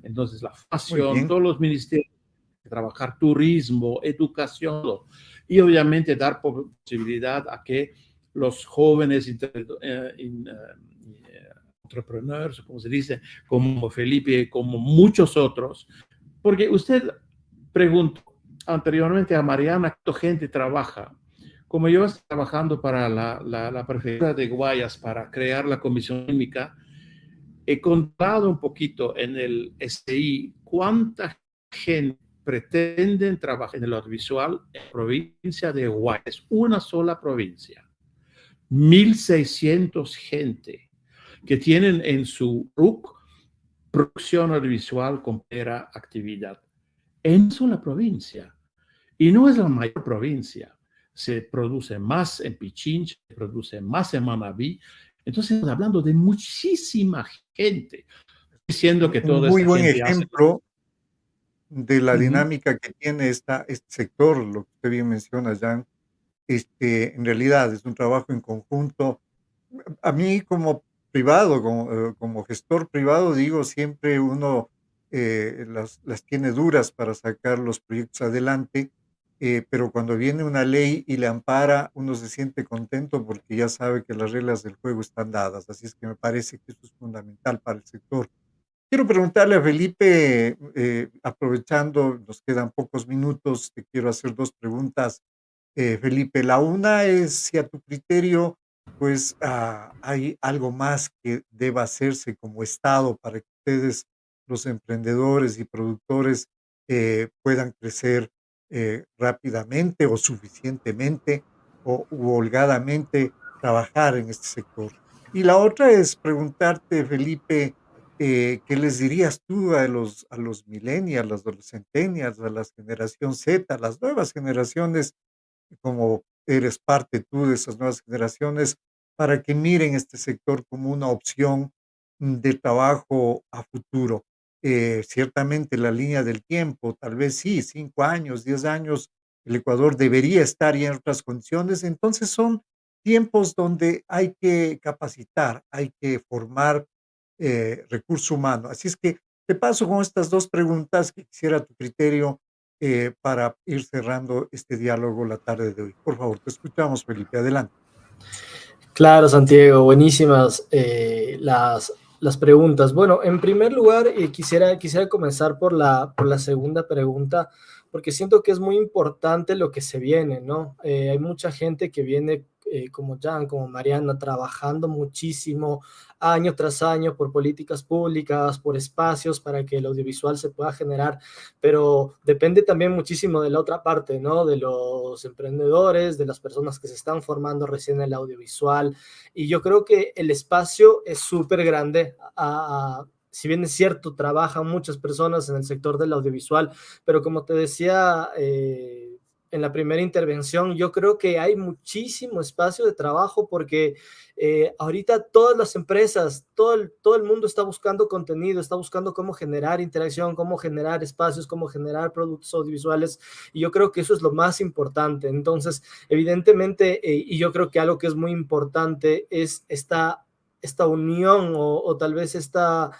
Entonces, la pasión, todos los ministerios, trabajar turismo, educación y obviamente dar posibilidad a que los jóvenes entrepreneurs, como se dice, como Felipe, como muchos otros, porque usted preguntó anteriormente a Mariana cuánta gente trabaja. Como yo estoy trabajando para la prefectura de Guayas para crear la comisión fílmica, he contado un poquito en el STI cuánta gente pretenden trabajar en el audiovisual en la provincia de Guayas, una sola provincia. 1,600 gente que tienen en su RUC producción audiovisual coopera actividad en sola provincia. Y no es la mayor provincia. Se produce más en Pichincha, se produce más en Manabí. Entonces, estamos hablando de muchísima gente, diciendo que Un toda muy esta buen gente hace... ejemplo de la Ujú. dinámica que tiene este sector, lo que usted bien menciona, Jan. En realidad es un trabajo en conjunto. A mí como privado, como gestor privado, digo, siempre uno las tiene duras para sacar los proyectos adelante, pero cuando viene una ley y le ampara, uno se siente contento porque ya sabe que las reglas del juego están dadas. Así es que me parece que eso es fundamental para el sector. Quiero preguntarle a Felipe, aprovechando, nos quedan pocos minutos, te quiero hacer dos preguntas. Felipe, la una es si a tu criterio, pues hay algo más que deba hacerse como Estado para que ustedes, los emprendedores y productores, puedan crecer rápidamente o suficientemente o u holgadamente trabajar en este sector. Y la otra es preguntarte, Felipe, ¿qué les dirías tú a los millennials, a los centennials, a la generación Z, a las nuevas generaciones, como eres parte tú de esas nuevas generaciones, para que miren este sector como una opción de trabajo a futuro? Ciertamente la línea del tiempo, tal vez sí, 5 años, 10 años, el Ecuador debería estar ya en otras condiciones. Entonces son tiempos donde hay que capacitar, hay que formar recurso humano. Así es que te paso con estas dos preguntas que quisiera tu criterio para ir cerrando este diálogo la tarde de hoy. Por favor, te escuchamos, Felipe. Adelante. Claro, Santiago, buenísimas las preguntas. Bueno, en primer lugar, quisiera comenzar por la segunda pregunta, porque siento que es muy importante lo que se viene, ¿no? Hay mucha gente que viene, como Jan, como Mariana, trabajando muchísimo año tras año por políticas públicas, por espacios para que el audiovisual se pueda generar, pero depende también muchísimo de la otra parte, ¿no? De los emprendedores, de las personas que se están formando recién en el audiovisual. Y yo creo que el espacio es súper grande. Si bien es cierto, trabajan muchas personas en el sector del audiovisual, pero como te decía en la primera intervención, yo creo que hay muchísimo espacio de trabajo porque ahorita todas las empresas, todo el mundo está buscando contenido, está buscando cómo generar interacción, cómo generar espacios, cómo generar productos audiovisuales, y yo creo que eso es lo más importante. Entonces, evidentemente, y yo creo que algo que es muy importante es esta unión o tal vez esta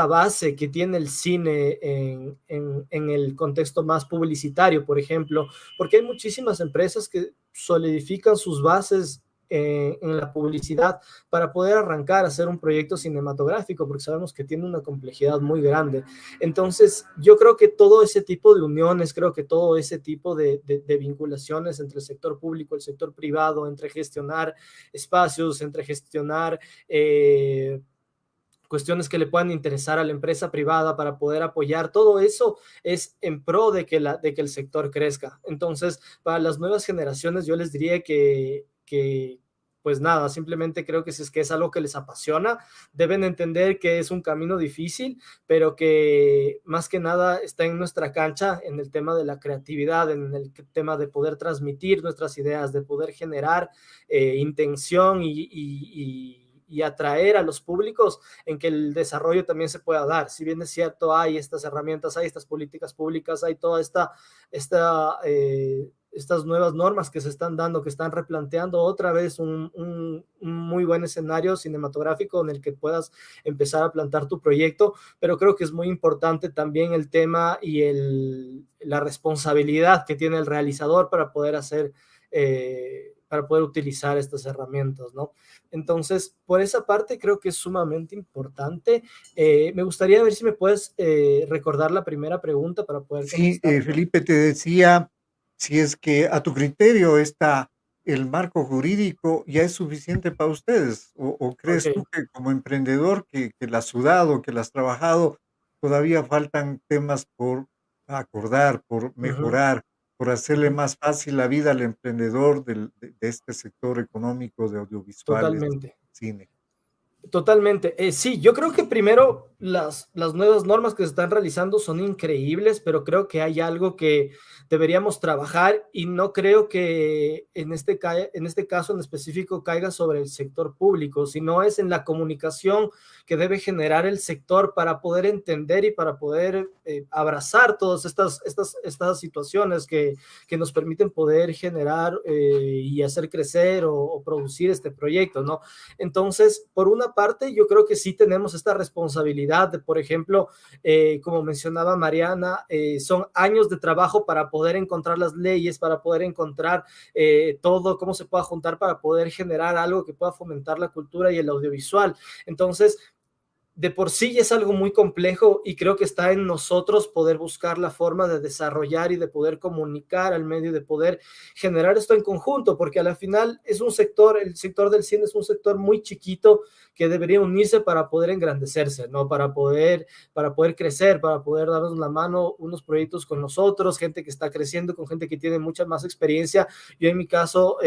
base que tiene el cine en el contexto más publicitario, por ejemplo, porque hay muchísimas empresas que solidifican sus bases en la publicidad para poder arrancar a hacer un proyecto cinematográfico, porque sabemos que tiene una complejidad muy grande. Entonces, yo creo que todo ese tipo de uniones, creo que todo ese tipo de vinculaciones entre el sector público y el sector privado, entre gestionar espacios, entre gestionar cuestiones que le puedan interesar a la empresa privada para poder apoyar, todo eso es en pro de que el sector crezca. Entonces, para las nuevas generaciones, yo les diría pues nada, simplemente creo que si es que es algo que les apasiona, deben entender que es un camino difícil, pero que más que nada está en nuestra cancha, en el tema de la creatividad, en el tema de poder transmitir nuestras ideas, de poder generar intención y atraer a los públicos en que el desarrollo también se pueda dar. Si bien es cierto, hay estas herramientas, hay estas políticas públicas, hay toda estas nuevas normas que se están dando, que están replanteando otra vez un muy buen escenario cinematográfico en el que puedas empezar a plantar tu proyecto, pero creo que es muy importante también el tema y la responsabilidad que tiene el realizador para poder utilizar estas herramientas, ¿no? Entonces, por esa parte creo que es sumamente importante. Me gustaría ver si me puedes recordar la primera pregunta para poder Sí, contestar. Felipe, te decía, si es que a tu criterio el marco jurídico ya es suficiente para ustedes, o Ok. crees tú que como emprendedor que la has sudado, que la has trabajado, todavía faltan temas por acordar, por Ujú, mejorar, por hacerle ujú. más fácil la vida al emprendedor de este sector económico de audiovisuales, Totalmente. cine? Totalmente. Sí, yo creo que primero las nuevas normas que se están realizando son increíbles, pero creo que hay algo que deberíamos trabajar y no creo que en este caso en específico caiga sobre el sector público, sino es en la comunicación que debe generar el sector para poder entender y para poder abrazar todas estas situaciones que nos permiten poder generar y hacer crecer o producir este proyecto, ¿no? Entonces, por una parte, yo creo que sí tenemos esta responsabilidad de, por ejemplo, como mencionaba Mariana, son años de trabajo para poder encontrar las leyes, para poder encontrar todo, cómo se pueda juntar para poder generar algo que pueda fomentar la cultura y el audiovisual. Entonces, de por sí es algo muy complejo y creo que está en nosotros poder buscar la forma de desarrollar y de poder comunicar al medio, de poder generar esto en conjunto, porque a la final es un sector, el sector del cine es un sector muy chiquito que debería unirse para poder engrandecerse, ¿no? Para poder crecer, para poder darnos la mano unos proyectos con nosotros, gente que está creciendo, con gente que tiene mucha más experiencia. Yo en mi caso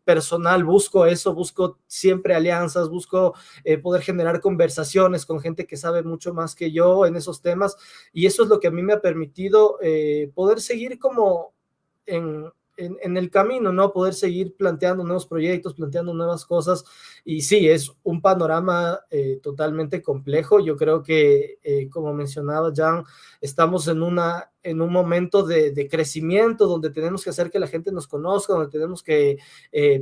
personal busco eso, busco siempre alianzas, busco poder generar conversaciones con gente que sabe mucho más que yo en esos temas, y eso es lo que a mí me ha permitido poder seguir como en el camino, ¿no? Poder seguir planteando nuevos proyectos, planteando nuevas cosas, y sí, es un panorama totalmente complejo. Yo creo que, como mencionaba Jan, estamos en un momento de crecimiento donde tenemos que hacer que la gente nos conozca, donde tenemos que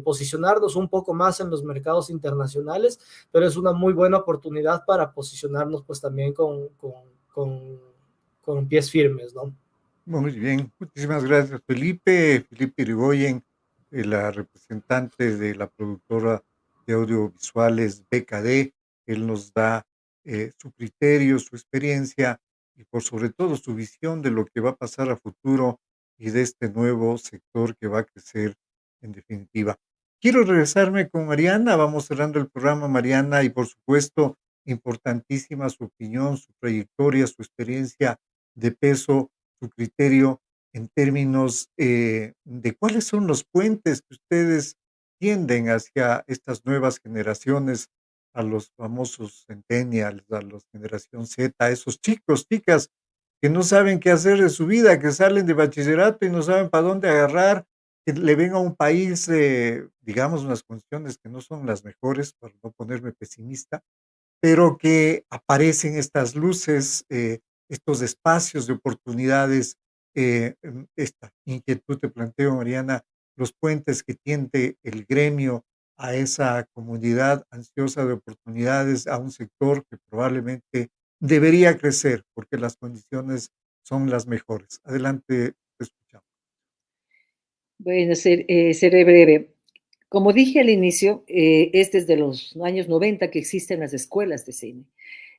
posicionarnos un poco más en los mercados internacionales, pero es una muy buena oportunidad para posicionarnos pues también con pies firmes, ¿no? Muy bien, muchísimas gracias, Felipe. Felipe Irigoyen, la representante de la productora de audiovisuales BKD. Él nos da su criterio, su experiencia y por sobre todo su visión de lo que va a pasar a futuro y de este nuevo sector que va a crecer en definitiva. Quiero regresarme con Mariana, vamos cerrando el programa, Mariana, y por supuesto, importantísima su opinión, su trayectoria, su experiencia de peso, su criterio en términos de cuáles son los puentes que ustedes tienden hacia estas nuevas generaciones, a los famosos centennials, a la generación Z, a esos chicos, chicas que no saben qué hacer de su vida, que salen de bachillerato y no saben para dónde agarrar, que le ven a un país, digamos, unas condiciones que no son las mejores, para no ponerme pesimista, pero que aparecen estas luces, estos espacios de oportunidades, esta inquietud te planteo, Mariana, los puentes que tiende el gremio a esa comunidad ansiosa de oportunidades, a un sector que probablemente debería crecer porque las condiciones son las mejores. Adelante, te escuchamos. Bueno, seré breve. Como dije al inicio, es desde los años 90 que existen las escuelas de cine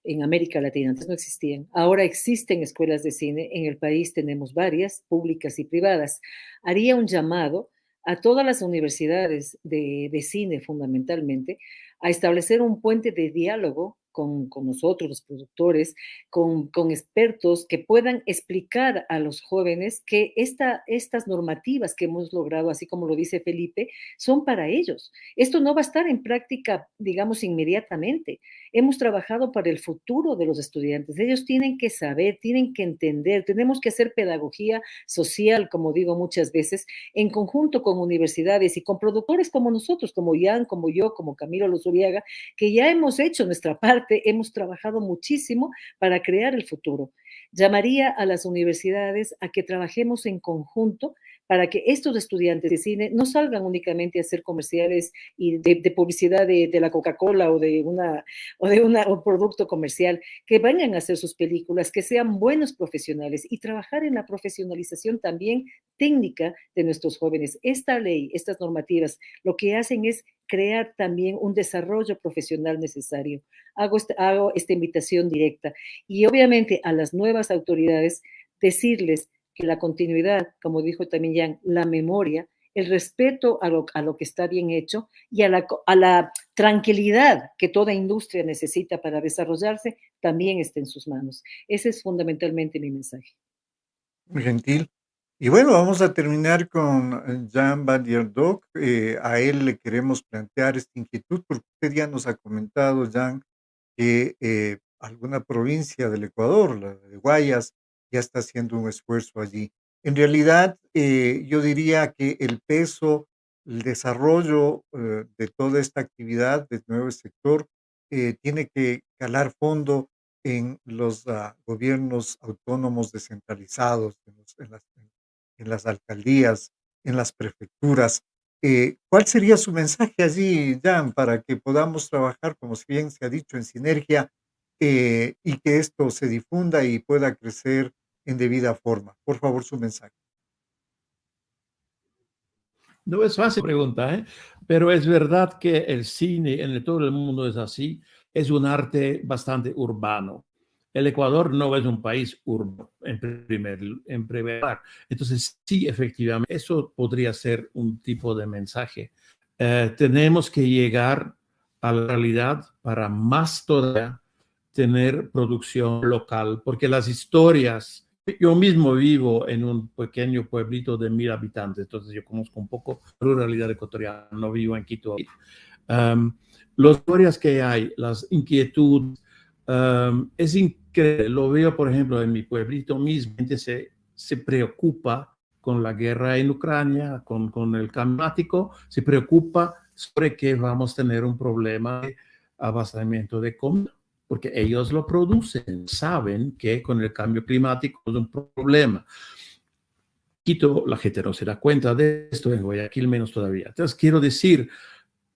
en América Latina. Antes no existían. Ahora existen escuelas de cine. En el país tenemos varias, públicas y privadas. Haría un llamado a todas las universidades de cine, fundamentalmente, a establecer un puente de diálogo con nosotros, los productores, con expertos que puedan explicar a los jóvenes que estas normativas que hemos logrado, así como lo dice Felipe, son para ellos. Esto no va a estar en práctica, digamos, inmediatamente. Hemos trabajado para el futuro de los estudiantes. Ellos tienen que saber, tienen que entender. Tenemos que hacer pedagogía social, como digo muchas veces, en conjunto con universidades y con productores como nosotros, como Jan, como yo, como Camilo Lozuriaga, que ya hemos hecho nuestra parte, hemos trabajado muchísimo para crear el futuro. Llamaría a las universidades a que trabajemos en conjunto para que estos estudiantes de cine no salgan únicamente a hacer comerciales y de publicidad de la Coca-Cola o de un producto comercial, que vayan a hacer sus películas, que sean buenos profesionales y trabajar en la profesionalización también técnica de nuestros jóvenes. Esta ley, estas normativas, lo que hacen es crear también un desarrollo profesional necesario. Hago esta invitación directa y obviamente a las nuevas autoridades decirles que la continuidad, como dijo también Jan, la memoria, el respeto a lo que está bien hecho y a la tranquilidad que toda industria necesita para desarrollarse, también está en sus manos. Ese es fundamentalmente mi mensaje. Muy gentil. Y bueno, vamos a terminar con Jan van der Donk. A él le queremos plantear esta inquietud porque usted ya nos ha comentado, Jan, que alguna provincia del Ecuador, la de Guayas, ya está haciendo un esfuerzo allí. En realidad, yo diría que el peso, el desarrollo de toda esta actividad del nuevo sector tiene que calar fondo en los gobiernos autónomos descentralizados, en las alcaldías, en las prefecturas. ¿Cuál sería su mensaje allí, Jan, para que podamos trabajar, como si bien se ha dicho, en sinergia y que esto se difunda y pueda crecer en debida forma? Por favor, su mensaje. No es fácil pregunta, ¿eh? Pero es verdad que el cine en todo el mundo es así, es un arte bastante urbano. El Ecuador no es un país urbano en primer lugar. Entonces, sí, efectivamente, eso podría ser un tipo de mensaje. Tenemos que llegar a la realidad para más todavía tener producción local, porque las historias, yo mismo vivo en un pequeño pueblito de 1,000 habitantes, entonces yo conozco un poco la ruralidad ecuatoriana, no vivo en Quito. Las historias que hay, las inquietudes, es increíble. Lo veo, por ejemplo, en mi pueblito mismo, gente se preocupa con la guerra en Ucrania, con el cambio climático, se preocupa sobre que vamos a tener un problema de abastecimiento de comida, porque ellos lo producen, saben que con el cambio climático es un problema. Quito, la gente no se da cuenta de esto, en Guayaquil menos todavía. Entonces, quiero decir,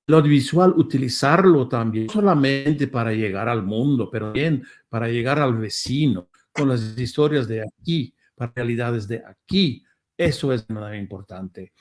lo audiovisual, utilizarlo también, no solamente para llegar al mundo, pero también para llegar al vecino, con las historias de aquí, para realidades de aquí. Eso es muy importante.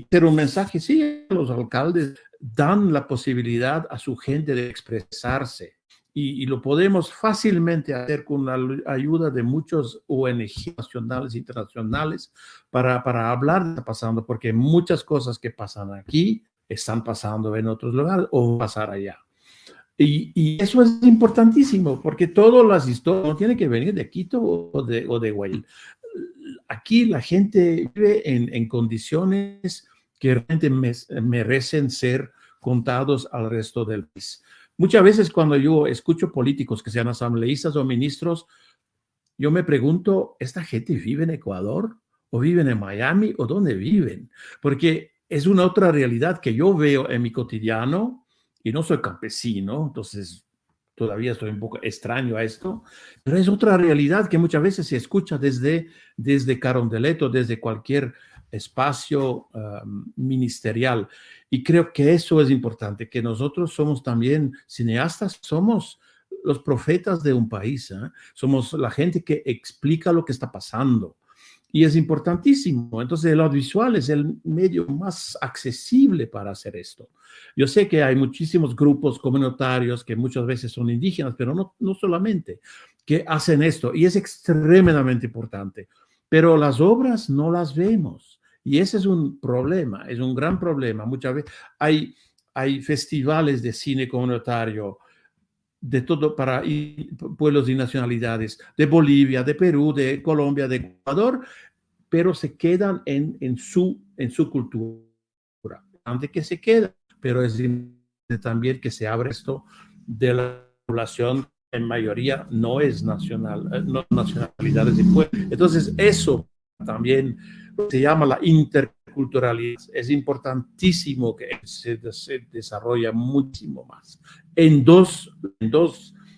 Pero un mensaje, sí, los alcaldes dan la posibilidad a su gente de expresarse y lo podemos fácilmente hacer con la ayuda de muchos ONG nacionales e internacionales para hablar de lo que está pasando, porque muchas cosas que pasan aquí están pasando en otros lugares o van a pasar allá. Y eso es importantísimo, porque todas las historias no tienen que venir de Quito o de Guayaquil. Aquí la gente vive en condiciones que realmente merecen ser contados al resto del país. Muchas veces cuando yo escucho políticos que sean asambleístas o ministros, yo me pregunto, ¿esta gente vive en Ecuador o viven en Miami o dónde viven? Porque es una otra realidad que yo veo en mi cotidiano y no soy campesino, entonces todavía estoy un poco extraño a esto, pero es otra realidad que muchas veces se escucha desde Carondelet o desde cualquier espacio ministerial. Y creo que eso es importante, que nosotros somos también cineastas, somos los profetas de un país, ¿eh? Somos la gente que explica lo que está pasando. Y es importantísimo. Entonces, el audiovisual es el medio más accesible para hacer esto. Yo sé que hay muchísimos grupos comunitarios que muchas veces son indígenas, pero no solamente, que hacen esto. Y es extremadamente importante. Pero las obras no las vemos. Y ese es un problema, es un gran problema. Muchas veces hay festivales de cine comunitario de todo para pueblos y nacionalidades, de Bolivia, de Perú, de Colombia, de Ecuador, pero se quedan en su cultura. Antes que se queda, pero es también que se abre esto de la población en mayoría no es nacional, no nacionalidades de pueblo. Entonces, eso también se llama la interculturalidad. Es importantísimo que se desarrolle muchísimo más en dos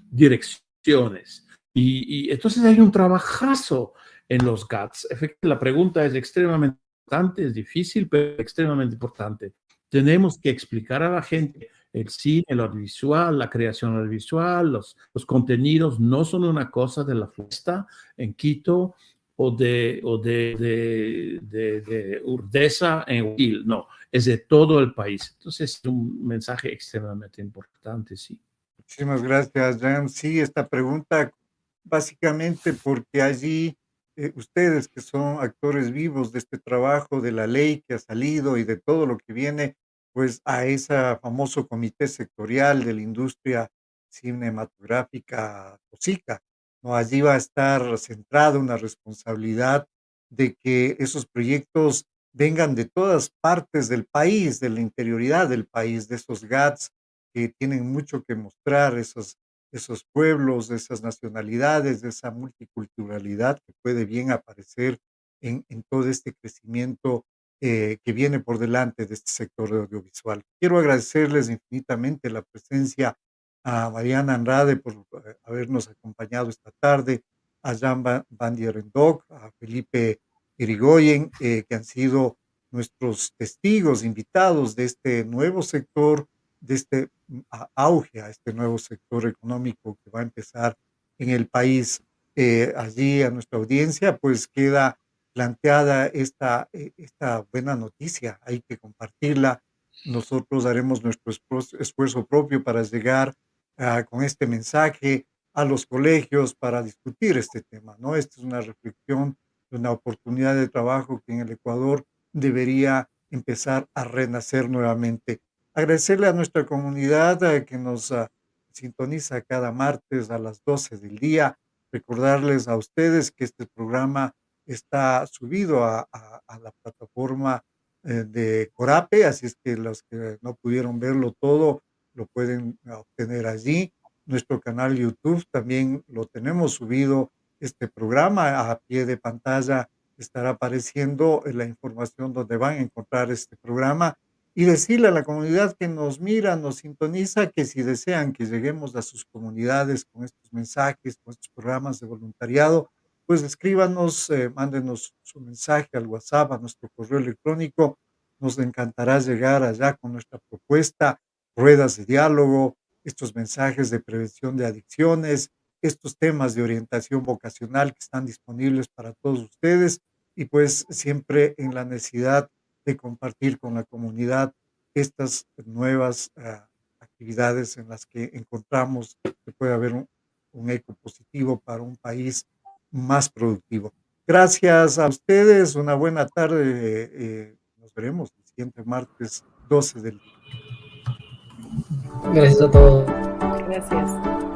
direcciones. Y entonces hay un trabajazo en los GATS. La pregunta es extremadamente importante, es difícil, pero extremadamente importante. Tenemos que explicar a la gente el cine, el audiovisual, la creación audiovisual, los contenidos no son una cosa de la fiesta en Quito o de Urdesa en Guayaquil, no, es de todo el país. Entonces es un mensaje extremadamente importante, sí. Muchísimas gracias, Jan. Sí, esta pregunta básicamente porque allí ustedes que son actores vivos de este trabajo, de la ley que ha salido y de todo lo que viene, pues a ese famoso comité sectorial de la industria cinematográfica TOSICA, ¿no? Allí va a estar centrada una responsabilidad de que esos proyectos vengan de todas partes del país, de la interioridad del país, de esos GATS que tienen mucho que mostrar, esos pueblos, de esas nacionalidades, de esa multiculturalidad que puede bien aparecer en todo este crecimiento que viene por delante de este sector audiovisual. Quiero agradecerles infinitamente la presencia a Mariana Andrade por habernos acompañado esta tarde, a Jan Van Dierendonck, a Felipe Irigoyen, que han sido nuestros testigos, invitados de este nuevo sector, de este auge a este nuevo sector económico que va a empezar en el país. Allí a nuestra audiencia, pues queda planteada esta buena noticia, hay que compartirla. Nosotros haremos nuestro esfuerzo propio para llegar con este mensaje a los colegios para discutir este tema, ¿no? Esta es una reflexión de una oportunidad de trabajo que en el Ecuador debería empezar a renacer nuevamente. Agradecerle a nuestra comunidad que nos sintoniza cada martes a las 12 del día. Recordarles a ustedes que este programa está subido a la plataforma de Corape, así es que los que no pudieron verlo todo lo pueden obtener allí. Nuestro canal YouTube también lo tenemos subido, este programa a pie de pantalla estará apareciendo la información donde van a encontrar este programa y decirle a la comunidad que nos mira, nos sintoniza, que si desean que lleguemos a sus comunidades con estos mensajes, con estos programas de voluntariado, pues escríbanos, mándenos su mensaje al WhatsApp, a nuestro correo electrónico. Nos encantará llegar allá con nuestra propuesta, ruedas de diálogo, estos mensajes de prevención de adicciones, estos temas de orientación vocacional que están disponibles para todos ustedes y pues siempre en la necesidad de compartir con la comunidad estas nuevas actividades en las que encontramos que puede haber un eco positivo para un país más productivo. Gracias a ustedes, una buena tarde. Nos veremos el siguiente martes 12 del día. Gracias a todos. Gracias.